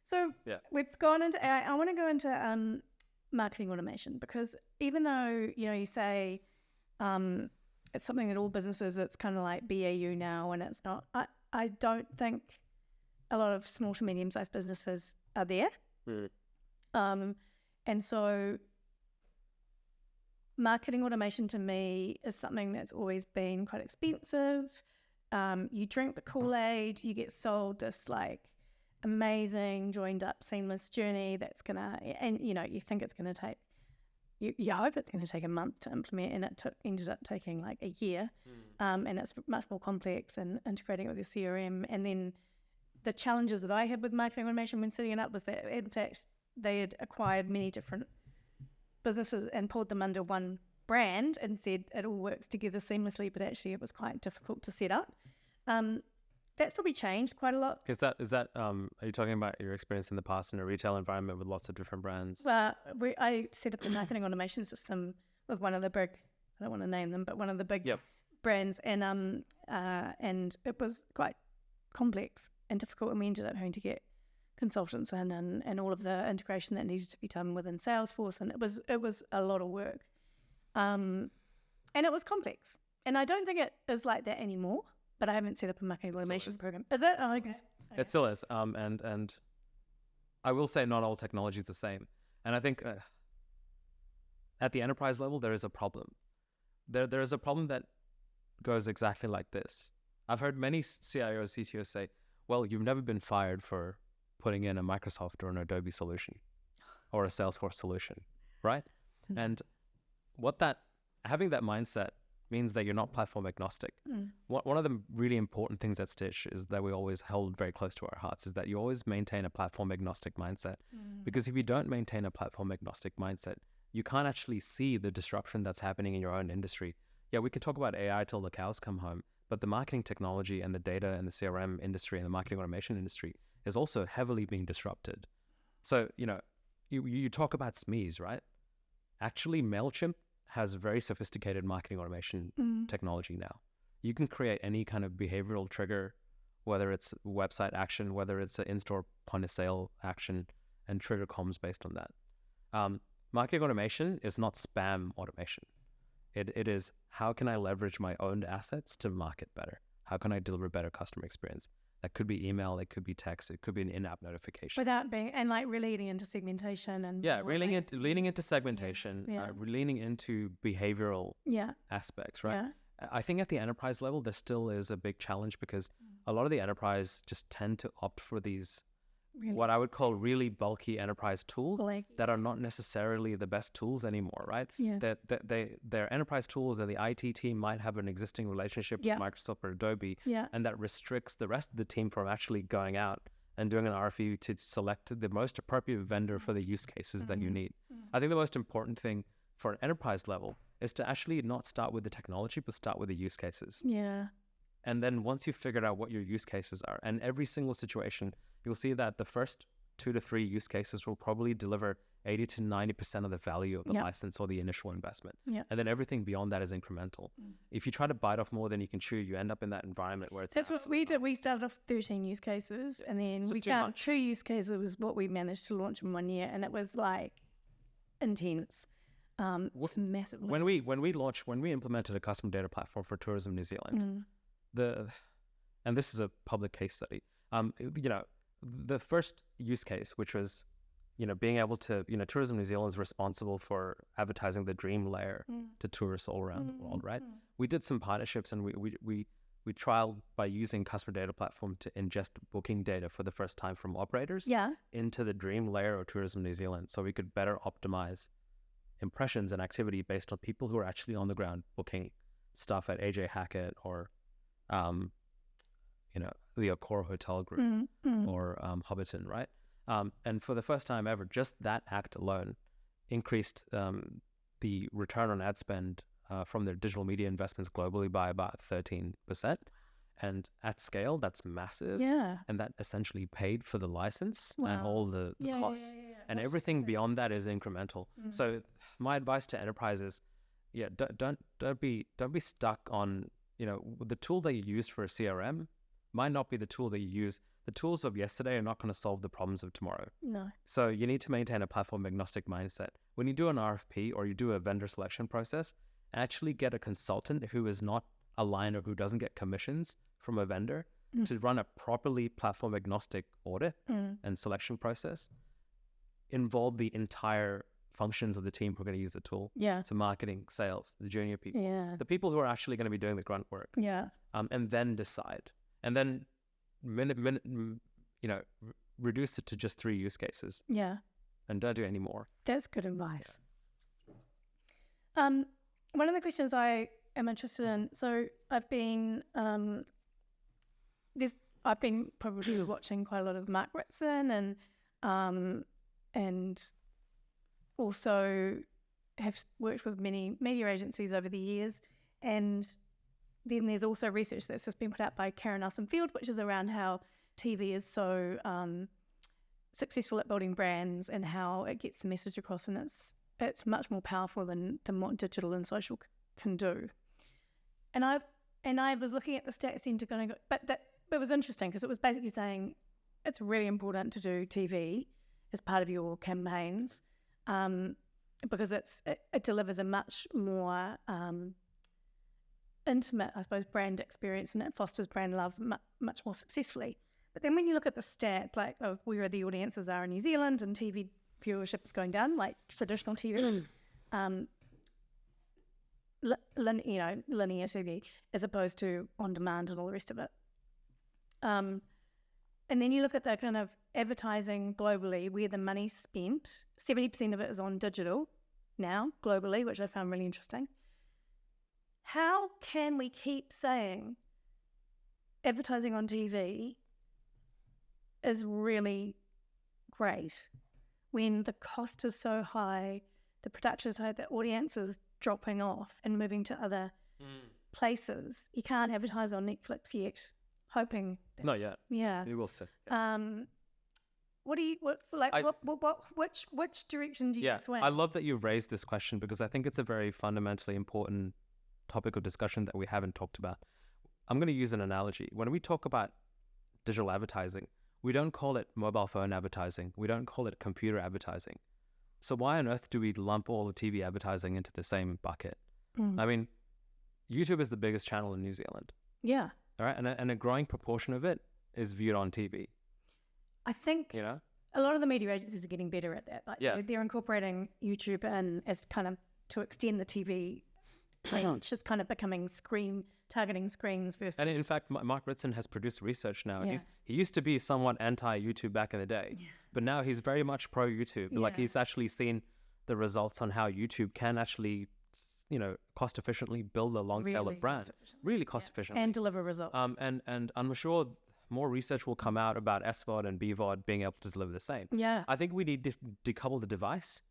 So we've gone into AI. I want to go into marketing automation, because even though, you know, you say it's something that all businesses, it's kind of like BAU now, and it's not. I don't think a lot of small to medium-sized businesses are there. And so marketing automation to me is something that's always been quite expensive. You drink the Kool-Aid, you get sold this like amazing joined up seamless journey that's gonna, and you know, you think it's gonna take, you hope it's gonna take a month to implement, and it ended up taking like a year. And it's much more complex and integrating it with your CRM. And then the challenges that I had with marketing automation when setting it up was that in fact they had acquired many different businesses and pulled them under one brand and said it all works together seamlessly, but actually it was quite difficult to set up. That's probably changed quite a lot. Is that are you talking about your experience in the past in a retail environment with lots of different brands? Well, I set up a marketing automation system with one of the big, I don't want to name them, but one of the big brands, and it was quite complex and difficult, and we ended up having to get consultants in and all of the integration that needed to be done within Salesforce, and it was a lot of work, and it was complex. And I don't think it is like that anymore, but I haven't set up a marketing automation program. Is it? Oh, okay. It still is. And I will say not all technology is the same. And I think at the enterprise level, there is a problem. There is a problem that goes exactly like this. I've heard many CIOs, CTOs say, well, you've never been fired for putting in a Microsoft or an Adobe solution or a Salesforce solution, right? And having that mindset means that you're not platform agnostic. One of the really important things at Stitch is that we always hold very close to our hearts is that you always maintain a platform agnostic mindset. Because if you don't maintain a platform agnostic mindset, you can't actually see the disruption that's happening in your own industry. Yeah, we can talk about AI till the cows come home, but the marketing technology and the data and the CRM industry and the marketing automation industry is also heavily being disrupted. So, you know, you talk about SMEs, right? Actually, MailChimp has very sophisticated marketing automation technology now. you can create any kind of behavioral trigger, whether it's website action, whether it's an in-store point of sale action, and trigger comms based on that. Marketing automation is not spam automation. It is, how can I leverage my owned assets to market better? How can I deliver better customer experience? That could be email, it could be text, it could be an in-app notification. Without being, and like leaning into segmentation and... Yeah, leaning into segmentation, leaning into behavioral aspects, right? Yeah. I think at the enterprise level, there still is a big challenge because a lot of the enterprise just tend to opt for these, what I would call really bulky enterprise tools that are not necessarily the best tools anymore, right? Yeah. They're enterprise tools, and the IT team might have an existing relationship with Microsoft or Adobe, and that restricts the rest of the team from actually going out and doing an RFE to select the most appropriate vendor for the use cases that you need. I think the most important thing for an enterprise level is to actually not start with the technology, but start with the use cases. Yeah. And then once you've figured out what your use cases are, and every single situation, you'll see that the first 2 to 3 use cases will probably deliver 80 to 90% of the value of the license or the initial investment. And then everything beyond that is incremental. If you try to bite off more than you can chew, you end up in that environment where it's... That's what we did. We started off 13 use cases, and then we found 2 use cases was what we managed to launch in 1 year, and it was like intense. It's massive. When we implemented a custom data platform for Tourism New Zealand, and this is a public case study, the first use case, which was, being able to, Tourism New Zealand is responsible for advertising the dream layer to tourists all around the world, right? We did some partnerships, and we trialed by using customer data platform to ingest booking data for the first time from operators into the dream layer of Tourism New Zealand, so we could better optimize impressions and activity based on people who are actually on the ground booking stuff at AJ Hackett or the Accor Hotel Group or Hobbiton, right? And for the first time ever, just that act alone increased the return on ad spend from their digital media investments globally by about 13%. And at scale, that's massive. Yeah. And that essentially paid for the license and all the costs. And everything beyond that is incremental. So my advice to enterprises, don't be stuck on, the tool that you use for a CRM might not be the tool that you use. The tools of yesterday are not going to solve the problems of tomorrow. No. So you need to maintain a platform agnostic mindset. When you do an RFP or you do a vendor selection process, actually get a consultant who is not aligned or who doesn't get commissions from a vendor to run a properly platform agnostic audit and selection process. Involve the entire functions of the team who are going to use the tool. Yeah. So marketing, sales, the junior people, the people who are actually going to be doing the grunt work. Yeah. And then decide. And then reduce it to just 3 use cases. Yeah. And don't do any more. That's good advice. One of the questions I am interested in, so I've been probably watching quite a lot of Mark Ritson and also have worked with many media agencies over the years, and then there's also research that's just been put out by Karen Nelson-Field, which is around how TV is so successful at building brands and how it gets the message across, and it's much more powerful than what digital and social can do. And I was looking at the stats then to kind of go, but it was interesting because it was basically saying it's really important to do TV as part of your campaigns because it delivers a much more intimate, I suppose, brand experience, and it fosters brand love much more successfully. But then when you look at the stats, like of where the audiences are in New Zealand and TV viewership is going down, like traditional TV, linear TV, as opposed to on demand and all the rest of it. And then you look at the kind of advertising globally, where the money's spent. 70% of it is on digital now globally, which I found really interesting. How can we keep saying advertising on TV is really great when the cost is so high, the production is high, the audience is dropping off and moving to other places? You can't advertise on Netflix yet, hoping. Not yet. Yeah. You will see. Yeah. Which direction do you swing? I love that you've raised this question because I think it's a very fundamentally important topic of discussion that we haven't talked about. I'm going to use an analogy. When we talk about digital advertising, we don't call it mobile phone advertising. We don't call it computer advertising. So why on earth do we lump all the TV advertising into the same bucket? I mean, YouTube is the biggest channel in New Zealand. Yeah. All right. And a growing proportion of it is viewed on TV. I think You know? a lot of the media agencies are getting better at that. Like they're incorporating YouTube in as kind of to extend the TV reach. It's kind of becoming targeting screens versus. And in fact, Mark Ritson has produced research now. And he used to be somewhat anti-YouTube back in the day, but now he's very much pro-YouTube. Like he's actually seen the results on how YouTube can actually, cost efficiently build a long tail of brand, really cost efficiently, and deliver results. And I'm sure more research will come out about SVOD and BVOD being able to deliver the same. Yeah. I think we need to decouple the device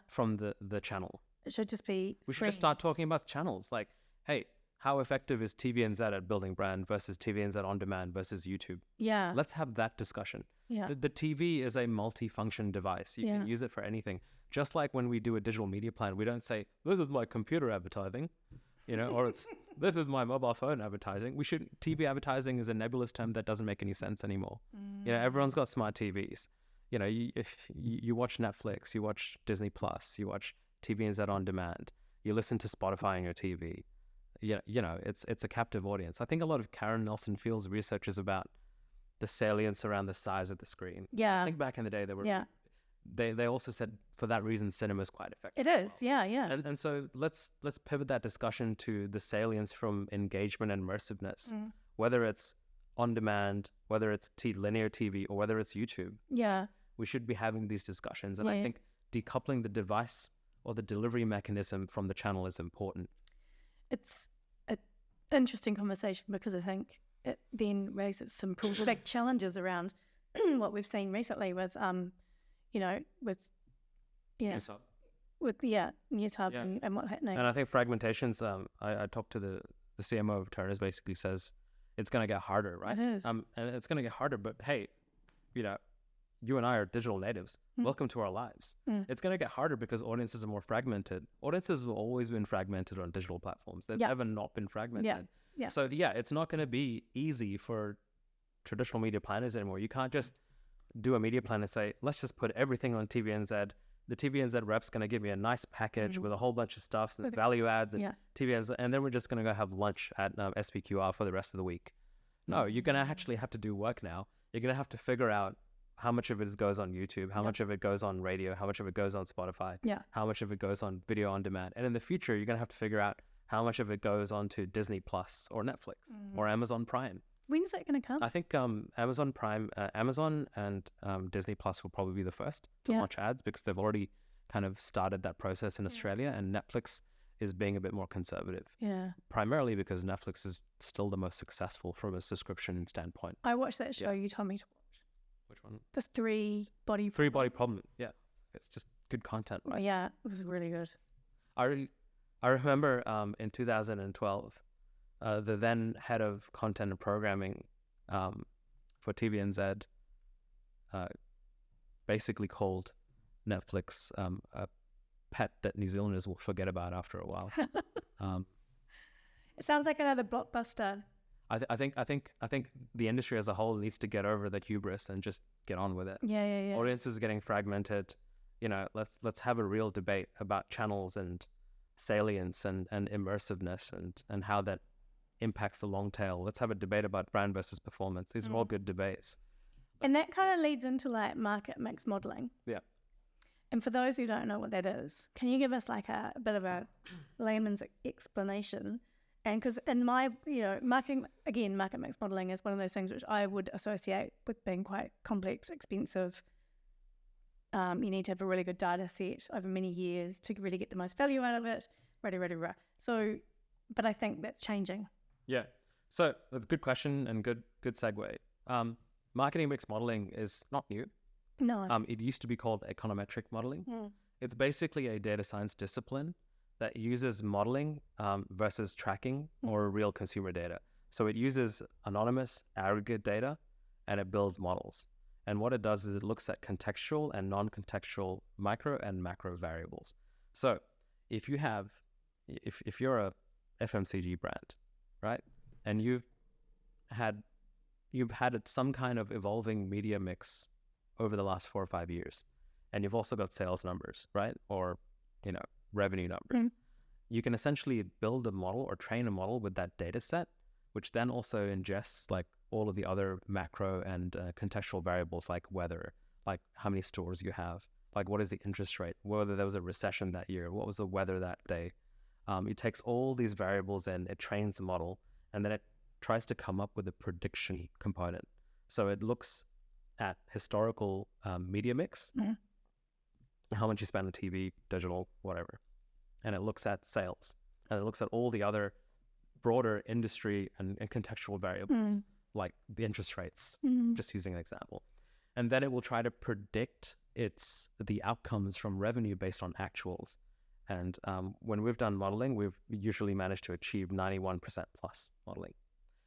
from the channel. It should just be We should just start talking about channels. Like, hey, how effective is TVNZ at building brand versus TVNZ on demand versus YouTube? Yeah. Let's have that discussion. Yeah. The TV is a multi-function device. You can use it for anything. Just like when we do a digital media plan, we don't say, this is my computer advertising, or this is my mobile phone advertising. TV advertising is a nebulous term that doesn't make any sense anymore. Everyone's got smart TVs. If you watch Netflix, you watch Disney Plus, you watch TVNZ on demand, you listen to Spotify on your TV. It's a captive audience. I think a lot of Karen Nelson Field's research is about the salience around the size of the screen. Yeah. I think back in the day they also said for that reason cinema is quite effective. It is, yeah. And so let's pivot that discussion to the salience from engagement and immersiveness, whether it's on demand, whether it's linear TV, or whether it's YouTube. Yeah. We should be having these discussions, and I think decoupling the device or the delivery mechanism from the channel is important. It's an interesting conversation because I think it then raises some big challenges around what we've seen recently with NewsHub and what's happening. And I think fragmentations. I talked to the CMO of Turner's. Basically says it's going to get harder, right? It is. And it's going to get harder. But hey, you and I are digital natives. Welcome to our lives. It's going to get harder because audiences are more fragmented. Audiences have always been fragmented on digital platforms. They've never not been fragmented. Yeah. So it's not going to be easy for traditional media planners anymore. You can't just do a media plan and say, let's just put everything on TVNZ. The TVNZ rep's going to give me a nice package with a whole bunch of stuff, and value adds, and TVNZ, and then we're just going to go have lunch at SPQR for the rest of the week. No, you're going to actually have to do work now. You're going to have to figure out how much of it goes on YouTube, how much of it goes on radio, how much of it goes on Spotify, how much of it goes on video on demand. And in the future, you're going to have to figure out how much of it goes on to Disney Plus or Netflix or Amazon Prime. When's that going to come? I think Amazon Prime, Amazon and Disney Plus will probably be the first to launch ads because they've already kind of started that process in Australia, and Netflix is being a bit more conservative. Yeah. Primarily because Netflix is still the most successful from a subscription standpoint. I watched that show you told me to watch. Which one? The Three Body Problem. Yeah. It's just good content, right? Yeah, it was really good. I remember in 2012, the then head of content and programming for TVNZ basically called Netflix a pet that New Zealanders will forget about after a while. It sounds like another blockbuster. I think the industry as a whole needs to get over the hubris and just get on with it. Yeah. Audiences are getting fragmented. Let's have a real debate about channels and salience and immersiveness and how that impacts the long tail. Let's have a debate about brand versus performance. These are all good debates. And that kind of leads into like market mix modeling. Yeah. And for those who don't know what that is, can you give us like a bit of a layman's explanation? And because in my, market mix modeling is one of those things which I would associate with being quite complex, expensive. You need to have a really good data set over many years to really get the most value out of it. So, but I think that's changing. Yeah. So that's a good question and good segue. Marketing mix modeling is not new. No. It used to be called econometric modeling. It's basically a data science discipline that uses modeling versus tracking or real consumer data. So it uses anonymous aggregate data and it builds models. And what it does is it looks at contextual and non-contextual micro and macro variables. So if you're a FMCG brand, right? And you've you've had some kind of evolving media mix over the last 4 or 5 years, and you've also got sales numbers, right? Or, revenue numbers. You can essentially build a model or train a model with that data set, which then also ingests like all of the other macro and contextual variables like weather, like how many stores you have, like what is the interest rate, whether there was a recession that year, what was the weather that day. It takes all these variables and it trains the model, and then it tries to come up with a prediction component. So it looks at historical media mix, how much you spend on TV, digital, whatever. And it looks at sales, and it looks at all the other broader industry and contextual variables, like the interest rates, just using an example. And then it will try to predict the outcomes from revenue based on actuals. And when we've done modeling, we've usually managed to achieve 91% plus modeling.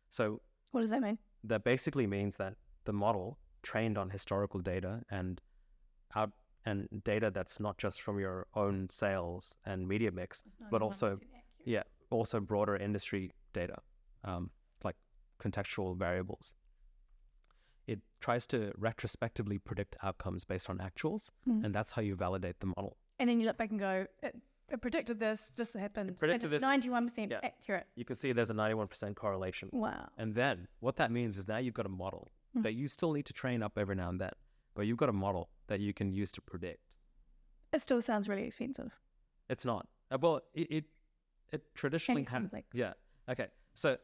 So what does that mean? That basically means that the model trained on historical data and data that's not just from your own sales and media mix, but also also broader industry data, like contextual variables. It tries to retrospectively predict outcomes based on actuals, and that's how you validate the model. And then you look back and go, it predicted this happened. It predicted and it's 91% accurate. You can see there's a 91% correlation. Wow. And then what that means is now you've got a model that you still need to train up every now and then, but you've got a model that you can use to predict. It still sounds really expensive. It's not. Well, it traditionally had. Yeah. Okay. So,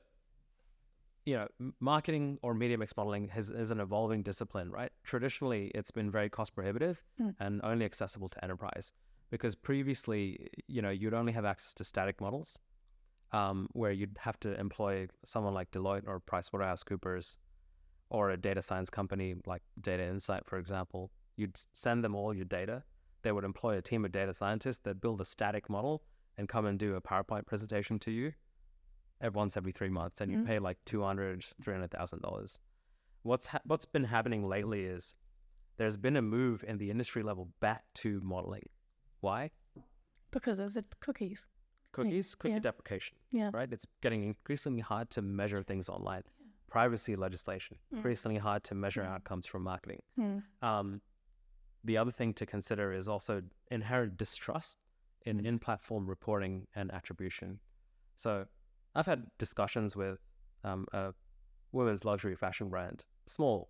marketing or media mix modeling is an evolving discipline, right? Traditionally, it's been very cost prohibitive and only accessible to enterprise, because previously, you'd only have access to static models, where you'd have to employ someone like Deloitte or PricewaterhouseCoopers or a data science company like Data Insight, for example. You'd send them all your data. They would employ a team of data scientists that build a static model and come and do a PowerPoint presentation to you once every 3 months, and you pay like $200,000, $300,000. What's been happening lately is there's been a move in the industry level back to modeling. Why? Because of the cookies. Cookie deprecation. Yeah. Right? It's getting increasingly hard to measure things online. Privacy legislation, increasingly hard to measure outcomes from marketing. The other thing to consider is also inherent distrust in in-platform reporting and attribution. So I've had discussions with a women's luxury fashion brand, small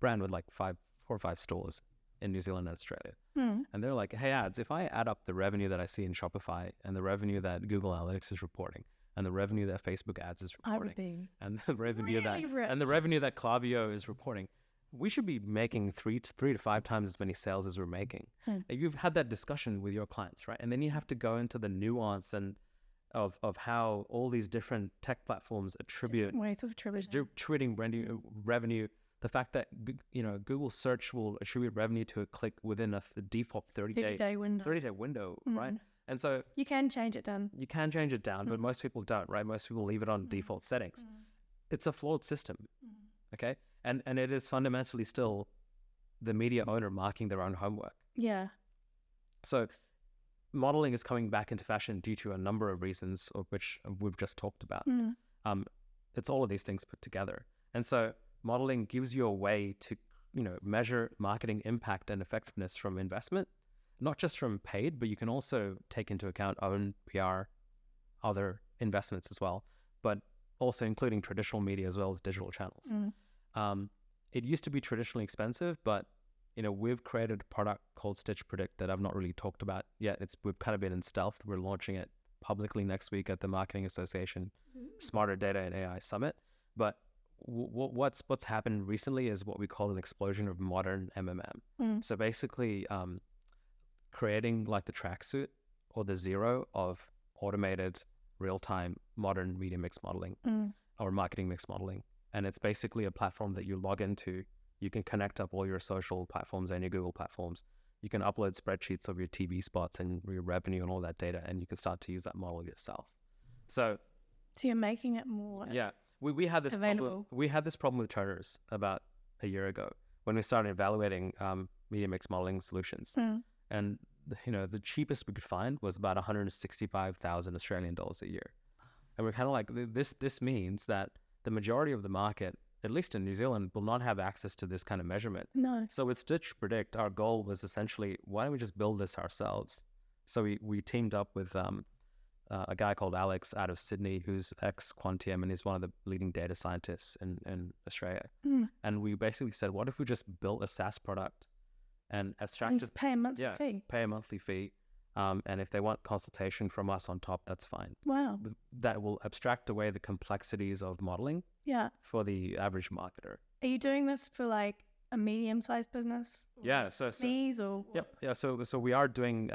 brand with like 4 or 5 stores in New Zealand and Australia. And they're like, hey, ads, if I add up the revenue that I see in Shopify and the revenue that Google Analytics is reporting and the revenue that Facebook ads is reporting and the revenue that Klaviyo is reporting, we should be making 3 to 5 times as many sales as we're making. You've had that discussion with your clients, right? And then you have to go into the nuance and of how all these different tech platforms attribute ways of attributing revenue. The fact that Google search will attribute revenue to a click within a default 30-day window, right? And so you can change it down. You can change it down, but most people don't, right? Most people leave it on default settings. It's a flawed system, okay? And it is fundamentally still the media owner marking their own homework. Yeah. So modeling is coming back into fashion due to a number of reasons, of which we've just talked about. It's all of these things put together. And so modeling gives you a way to, measure marketing impact and effectiveness from investment, not just from paid, but you can also take into account own PR, other investments as well, but also including traditional media as well as digital channels. It used to be traditionally expensive, but we've created a product called Stitch Predict that I've not really talked about yet. We've kind of been in stealth. We're launching it publicly next week at the Marketing Association Smarter Data and AI Summit. But what's happened recently is what we call an explosion of modern MMM. So basically, creating like the tracksuit or the zero of automated real-time modern media mix modeling or marketing mix modeling. And it's basically a platform that you log into. You can connect up all your social platforms and your Google platforms. You can upload spreadsheets of your TV spots and your revenue and all that data, and you can start to use that model yourself. So you're making it more we had this available. Problem. We had this problem with Turners about a year ago when we started evaluating media mix modeling solutions. And the cheapest we could find was about 165,000 Australian dollars a year. And we're kind of like, this means that the majority of the market, at least in New Zealand, will not have access to this kind of measurement. No. So with Stitch Predict, our goal was essentially, why don't we just build this ourselves? So we teamed up with a guy called Alex out of Sydney, who's ex-Quantium, and he's one of the leading data scientists in Australia. And we basically said, what if we just built a SaaS product and abstract, just pay a monthly fee. Pay a monthly fee. And if they want consultation from us on top, that's fine. Wow. That will abstract away the complexities of modeling for the average marketer. Are you doing this for like a medium-sized business? Yeah. So we are doing,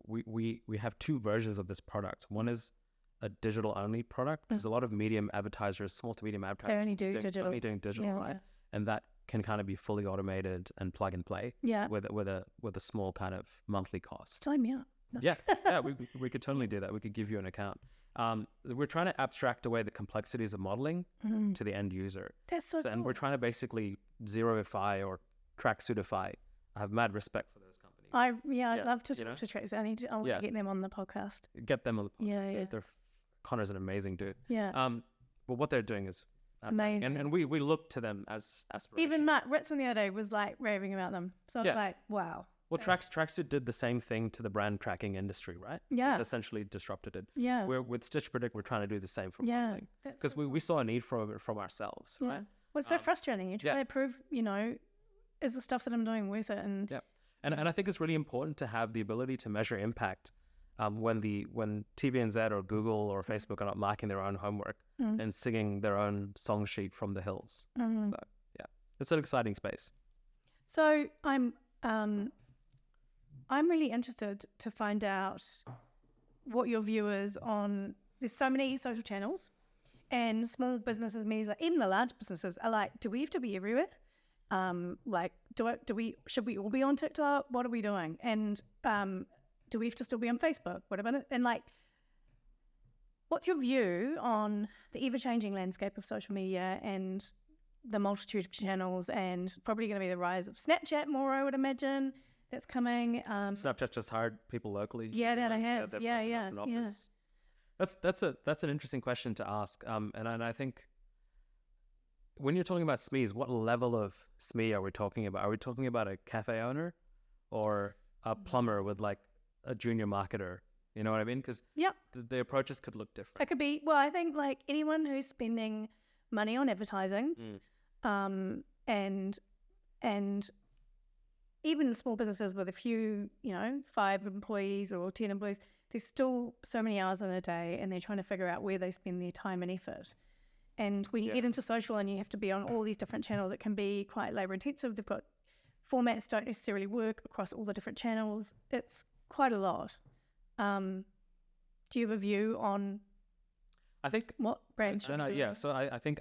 we have two versions of this product. One is a digital-only product, because a lot of medium advertisers, small to medium advertisers, they only do digital. Only doing digital, right? Yeah. And that can kind of be fully automated and plug and play. Yeah. With a small kind of monthly cost. Sign me up. No. Yeah, we could totally do that. We could give you an account. We're trying to abstract away the complexities of modeling to the end user. That's so cool. And we're trying to basically zeroify or tracksuitify. I have mad respect for those companies. I'd love to talk to Trace. I want to get them on the podcast. Get them on the podcast. Yeah. Connor's an amazing dude. Yeah. But what they're doing is amazing. And we look to them as aspirations. Even Matt Ritson the other day was like raving about them. So I was like, wow. Well, Tracksuit did the same thing to the brand tracking industry, right? Yeah. It essentially disrupted it. Yeah. With Stitch Predict, we're trying to do the same for modeling. Because we saw a need for it from ourselves, right? Well, it's so frustrating. You're trying to prove, is the stuff that I'm doing worth it? And I think it's really important to have the ability to measure impact when TVNZ or Google or Facebook are not marking their own homework and singing their own song sheet from the hills. So, it's an exciting space. So I'm really interested to find out what your viewers on. There's so many social channels, and small businesses, even the large businesses, are like, do we have to be everywhere? Should we all be on TikTok? What are we doing? And do we have to still be on Facebook? What about it? And what's your view on the ever-changing landscape of social media and the multitude of channels, and probably going to be the rise of Snapchat more, I would imagine, that's coming. Snapchat just hired people locally. Yeah, that I have. Yeah. That's an interesting question to ask. And I think when you're talking about SMEs, what level of SME are we talking about? Are we talking about a cafe owner or a plumber with like a junior marketer? You know what I mean? Because the approaches could look different. It could be. Well, I think like anyone who's spending money on advertising, and even small businesses with a few, 5 employees or 10 employees, there's still so many hours in a day, and they're trying to figure out where they spend their time and effort. And when you get into social and you have to be on all these different channels, it can be quite labor intensive. They've got formats don't necessarily work across all the different channels. It's quite a lot. Do you have a view on? I think what brands should do? Yeah, so I think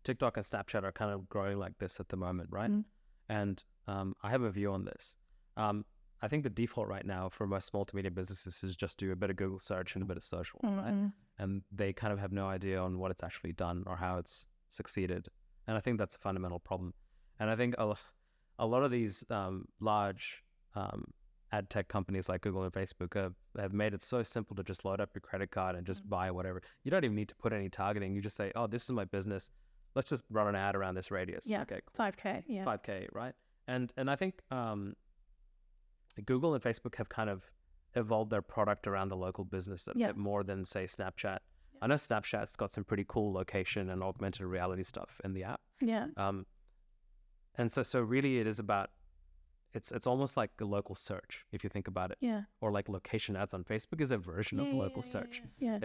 TikTok and Snapchat are kind of growing like this at the moment, right? And I have a view on this. I think the default right now for most small to medium businesses is just do a bit of Google search and a bit of social, right? And they kind of have no idea on what it's actually done or how it's succeeded. And I think that's a fundamental problem. And I think a lot of these large ad tech companies like Google and Facebook have made it so simple to just load up your credit card and just buy whatever. You don't even need to put any targeting. You just say, oh, this is my business. Let's just run an ad around this radius. Yeah, okay, cool. 5K, yeah. 5K, right? And I think Google and Facebook have kind of evolved their product around the local business a bit more than, say, Snapchat. Yeah. I know Snapchat's got some pretty cool location and augmented reality stuff in the app. Yeah. And so really it is about, it's almost like a local search, if you think about it. Yeah. Or like location ads on Facebook is a version of local search. Yeah.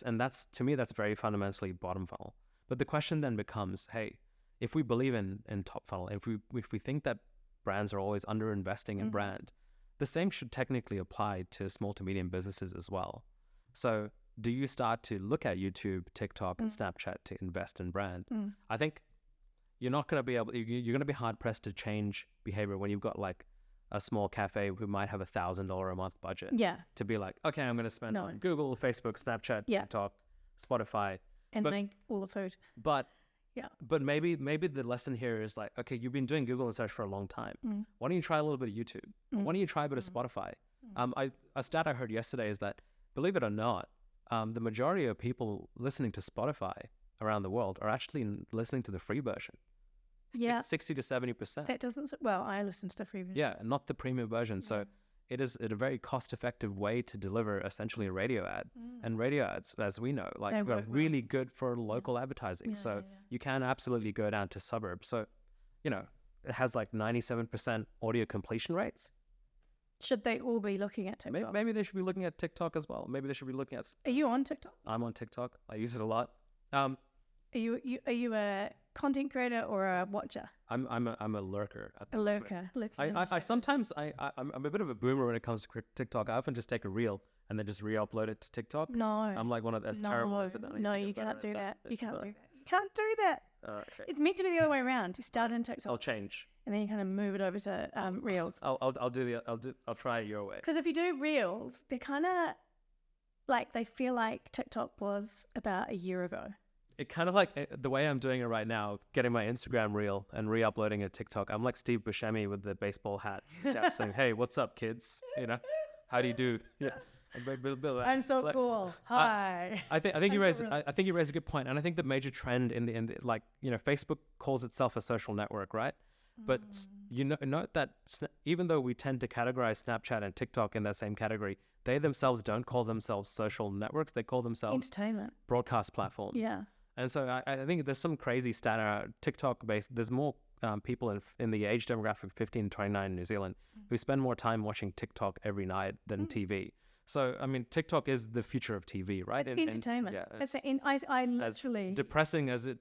And that's, to me, that's very fundamentally bottom funnel. But the question then becomes, hey, if we believe in top funnel, if we think that brands are always under investing in brand, the same should technically apply to small to medium businesses as well. So do you start to look at YouTube, TikTok, and Snapchat to invest in brand? I think you're not going to be able, you're going to be hard pressed to change behavior when you've got like a small cafe who might have $1,000 a month budget. Yeah. To be like, okay, I'm going to spend on Google, Facebook, Snapchat, TikTok, Spotify. And make all the food. But maybe the lesson here is like, okay, you've been doing Google and search for a long time. Why don't you try a little bit of YouTube? Why don't you try a bit of Spotify? A stat I heard yesterday is that, believe it or not, the majority of people listening to Spotify around the world are actually listening to the free version. Yeah. 60 to 70%. That doesn't... Well, I listen to the free version. Yeah, not the premium version. So it is a very cost-effective way to deliver essentially a radio ad. And radio ads, as we know, like are really good for local advertising. So you can absolutely go down to suburbs. So, you know, it has like 97% audio completion rates. Should they all be looking at TikTok? Maybe they should be looking at TikTok as well. Maybe they should be looking at... Are you on TikTok? I'm on TikTok. I use it a lot. Are you a content creator or a watcher? I'm a lurker. A lurker. I sometimes I'm a bit of a boomer when it comes to TikTok. I often just take a reel and then just re-upload it to TikTok. No. I'm like one of those terrible. No, you can't do that. You can't do that. You can't do that. Okay. It's meant to be the other way around. You start in TikTok. I'll change. And then you kind of move it over to reels. I'll try it your way. Because if you do reels, they're kind of like, they feel like TikTok was about a year ago. It kind of like the way I'm doing it right now, getting my Instagram reel and re-uploading a TikTok. I'm like Steve Buscemi with the baseball hat, saying, "Hey, what's up, kids? You know, how do you do?" Yeah, I'm so cool. Hi. I think you raise a good point, and I think the major trend in the like, you know, Facebook calls itself a social network, right? But you note that even though we tend to categorize Snapchat and TikTok in that same category, they themselves don't call themselves social networks. They call themselves entertainment broadcast platforms. Yeah. And so I think there's some crazy stat TikTok based. There's more people in the age demographic 15 to 29 in New Zealand who spend more time watching TikTok every night than TV. So, I mean, TikTok is the future of TV, right? It's entertainment. I literally... As depressing as it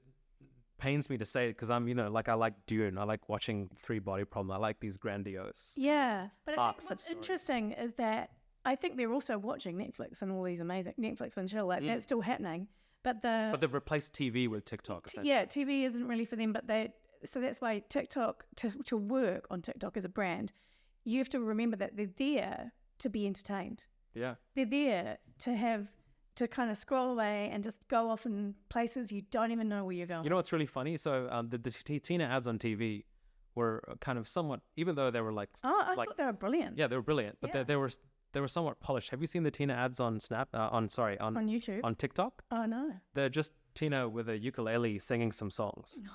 pains me to say it, because I'm, you know, like I like Dune. I like watching Three Body Problem. I like these grandiose but I think what's interesting is that I think they're also watching Netflix and all these amazing... Netflix and chill. Like, that's still happening. But they've replaced TV with TikTok. Yeah, TV isn't really for them, but so that's why TikTok, to work on TikTok as a brand, you have to remember that they're there to be entertained. Yeah. They're there to kind of scroll away and just go off in places you don't even know where you're going. You know what's really funny? So the Tina ads on TV were kind of somewhat, even though they were like... I thought they were brilliant. Yeah, they were brilliant, but they were somewhat polished. Have you seen the Tina ads on on YouTube? On TikTok? Oh, no. They're just Tina with a ukulele singing some songs. No.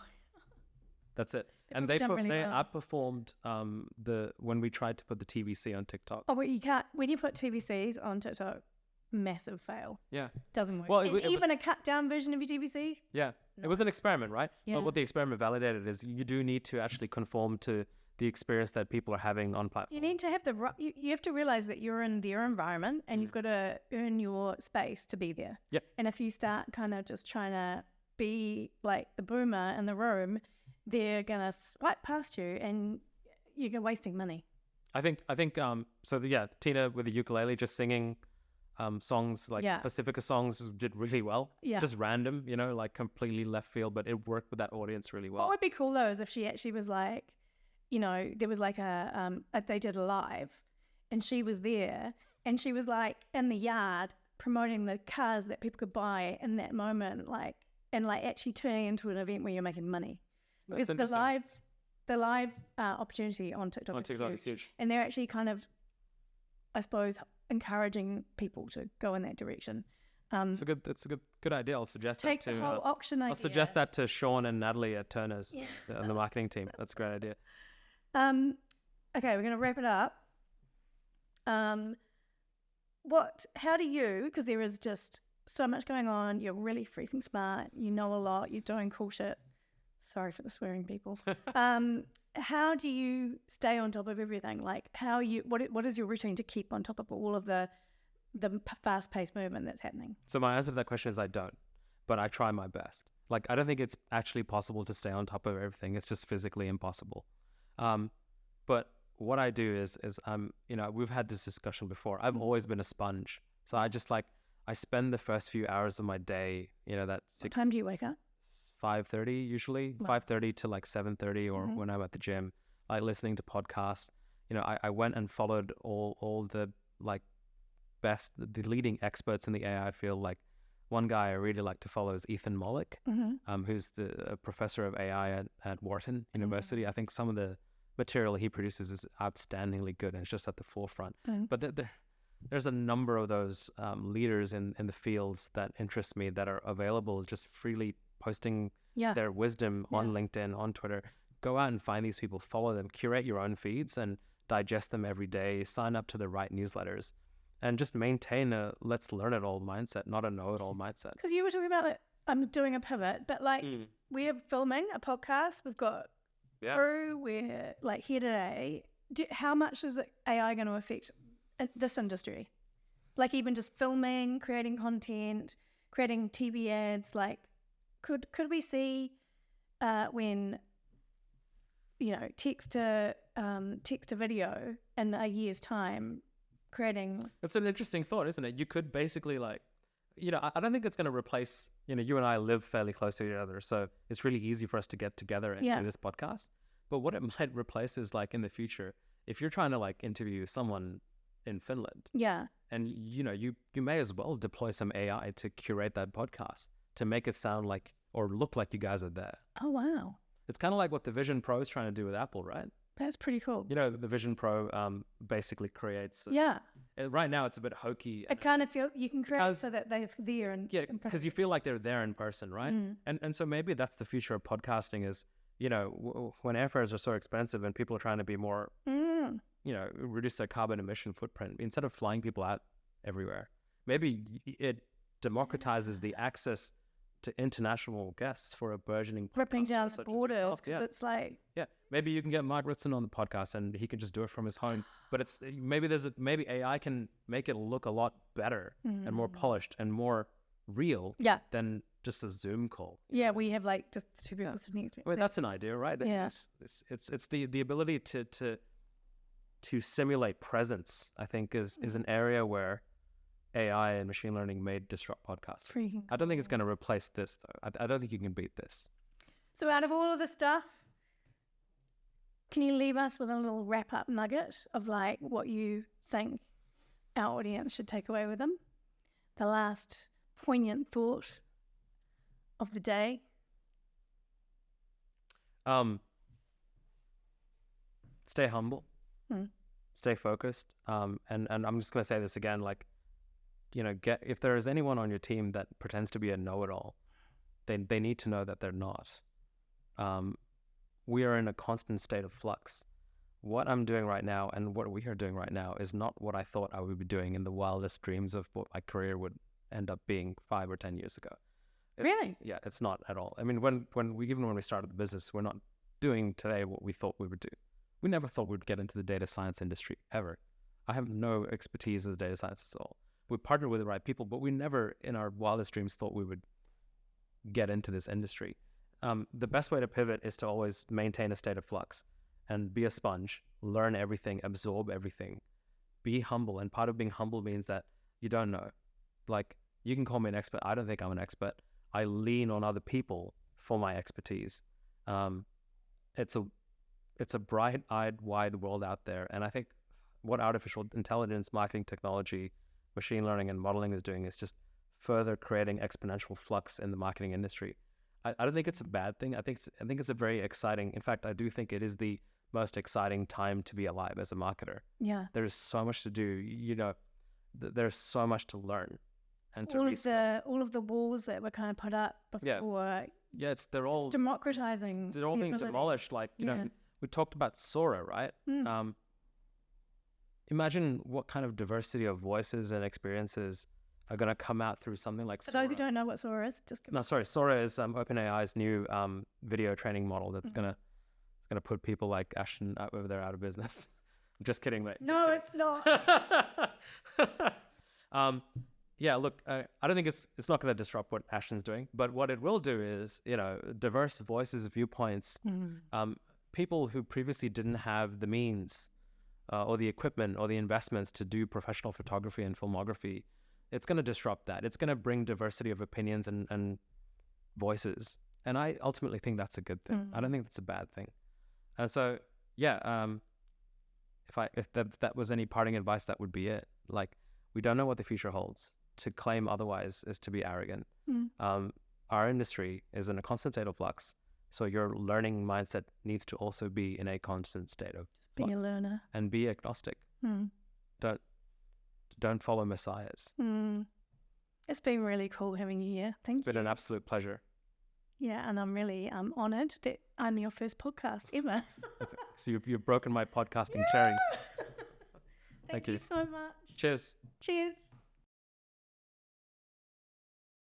That's it. And they outperformed when we tried to put the TVC on TikTok. Oh, but you can't. When you put TVCs on TikTok, massive fail. Yeah. Doesn't work. Well, even a cut down version of your TVC? Yeah. No. It was an experiment, right? Yeah. But what the experiment validated is you do need to actually conform to the experience that people are having on platform. You need to have you have to realize that you're in their environment and you've got to earn your space to be there. Yep. And if you start kind of just trying to be like the boomer in the room, they're going to swipe past you and you're wasting money. I think Tina with the ukulele just singing songs like Pacifica songs did really well. Yeah. Just random, you know, like completely left field, but it worked with that audience really well. What would be cool though is if she actually was like, you know, there was like they did a live and she was there and she was like in the yard promoting the cars that people could buy in that moment, like, and like actually turning into an event where you're making money. Because the live opportunity on TikTok is huge. And they're actually kind of, I suppose, encouraging people to go in that direction. It's a good idea. I'll suggest take that to the whole auction idea. I'll suggest that to Sean and Natalie at Turner's and the marketing team. That's a great idea. Okay, we're going to wrap it up. How do you, because there is just so much going on, you're really freaking smart, you know a lot, you're doing cool shit. Sorry for the swearing, people. How do you stay on top of everything? Like, what is your routine to keep on top of all of the fast-paced movement that's happening? So my answer to that question is I don't, but I try my best. Like, I don't think it's actually possible to stay on top of everything. It's just physically impossible. But what I do is you know, we've had this discussion before. I've always been a sponge. So I spend the first few hours of my day, you know, that 6... What time do you wake up? 5:30 usually, 5:30 to like 7:30 or when I'm at the gym, like listening to podcasts. You know, I went and followed all the like the leading experts in the AI field. Like one guy I really like to follow is Ethan Mollick, who's the professor of AI at Wharton University. I think some of the material he produces is outstandingly good and it's just at the forefront. But there's a number of those leaders in the fields that interest me that are available just freely posting Yeah. their wisdom on LinkedIn, on Twitter. Go out and find these people, follow them, curate your own feeds and digest them every day, sign up to the right newsletters, and just maintain a let's learn it all mindset, not a know it all mindset. Because you were talking about that, I'm doing a pivot, but like we're filming a podcast, we've got crew, we're like here today. How much is AI going to affect this industry? Like even just filming, creating content, creating TV ads, like could we see when, you know, text to video in a year's time creating... It's an interesting thought, isn't it? You could basically like, you know, I don't think it's going to replace, you know, you and I live fairly close to each other, so it's really easy for us to get together and do this podcast. But what it might replace is like in the future, if you're trying to like interview someone in Finland, and you know, you may as well deploy some AI to curate that podcast to make it sound like or look like you guys are there. Oh wow. It's kind of like what the Vision Pro is trying to do with Apple, right? That's pretty cool. You know, the Vision Pro basically creates... right now, it's a bit hokey. It kind of feel you can create so that they're there and... Yeah, because you feel like they're there in person, right? And so maybe that's the future of podcasting is, you know, when airfares are so expensive and people are trying to be more, you know, reduce their carbon emission footprint, instead of flying people out everywhere, maybe it democratizes the access to international guests for a burgeoning ripping down the borders, because it's like maybe you can get Mark Ritson on the podcast and he can just do it from his home, but it's maybe AI can make it look a lot better and more polished and more real than just a Zoom call. We have like just two people sitting. Well, that's an idea, right? It's the ability to simulate presence, I think is an area where AI and machine learning may disrupt podcasting. I don't think it's going to replace this, though. I don't think you can beat this. So out of all of the stuff, can you leave us with a little wrap-up nugget of like what you think our audience should take away with them? The last poignant thought of the day? Stay humble. Stay focused. And I'm just going to say this again, like, you know, if there is anyone on your team that pretends to be a know-it-all, they need to know that they're not. We are in a constant state of flux. What I'm doing right now and what we are doing right now is not what I thought I would be doing in the wildest dreams of what my career would end up being 5 or 10 years ago. Really? Yeah, it's not at all. I mean, when we started the business, we're not doing today what we thought we would do. We never thought we'd get into the data science industry, ever. I have no expertise as data scientists at all. We partnered with the right people, but we never in our wildest dreams thought we would get into this industry. The best way to pivot is to always maintain a state of flux and be a sponge, learn everything, absorb everything, be humble. And part of being humble means that you don't know. Like, you can call me an expert. I don't think I'm an expert. I lean on other people for my expertise. It's a bright-eyed, wide world out there. And I think what artificial intelligence, marketing technology, machine learning, and modeling is doing is just further creating exponential flux in the marketing industry. I don't think it's a bad thing. I think it's a very exciting. In fact, I do think it is the most exciting time to be alive as a marketer. Yeah, there's so much to do. You know, there's so much to learn, and all of the walls that were kind of put up before. It's democratizing. They're all being demolished. Like you know, we talked about Sora, right? Imagine what kind of diversity of voices and experiences are going to come out through something like Sora. For those who don't know what Sora is, Sora is OpenAI's new video training model that's gonna put people like Ashton over there out of business. I'm just kidding, mate. No, it's not. Look, I don't think it's not going to disrupt what Ashton's doing, but what it will do is, you know, diverse voices, viewpoints, people who previously didn't have the means or the equipment or the investments to do professional photography and filmography. It's going to disrupt that. It's going to bring diversity of opinions and voices. And I ultimately think that's a good thing. I don't think that's a bad thing. And so, if that was any parting advice, that would be it. Like, we don't know what the future holds. To claim otherwise is to be arrogant. Our industry is in a constant state of flux. So your learning mindset needs to also be in a constant state of flux. Be a learner. And be agnostic. Don't follow messiahs. It's been really cool having you here. Thank you. It's been an absolute pleasure. Yeah, and I'm really honoured that I'm your first podcast ever. So you've broken my podcasting cherry. Thank you so much. Cheers. Cheers.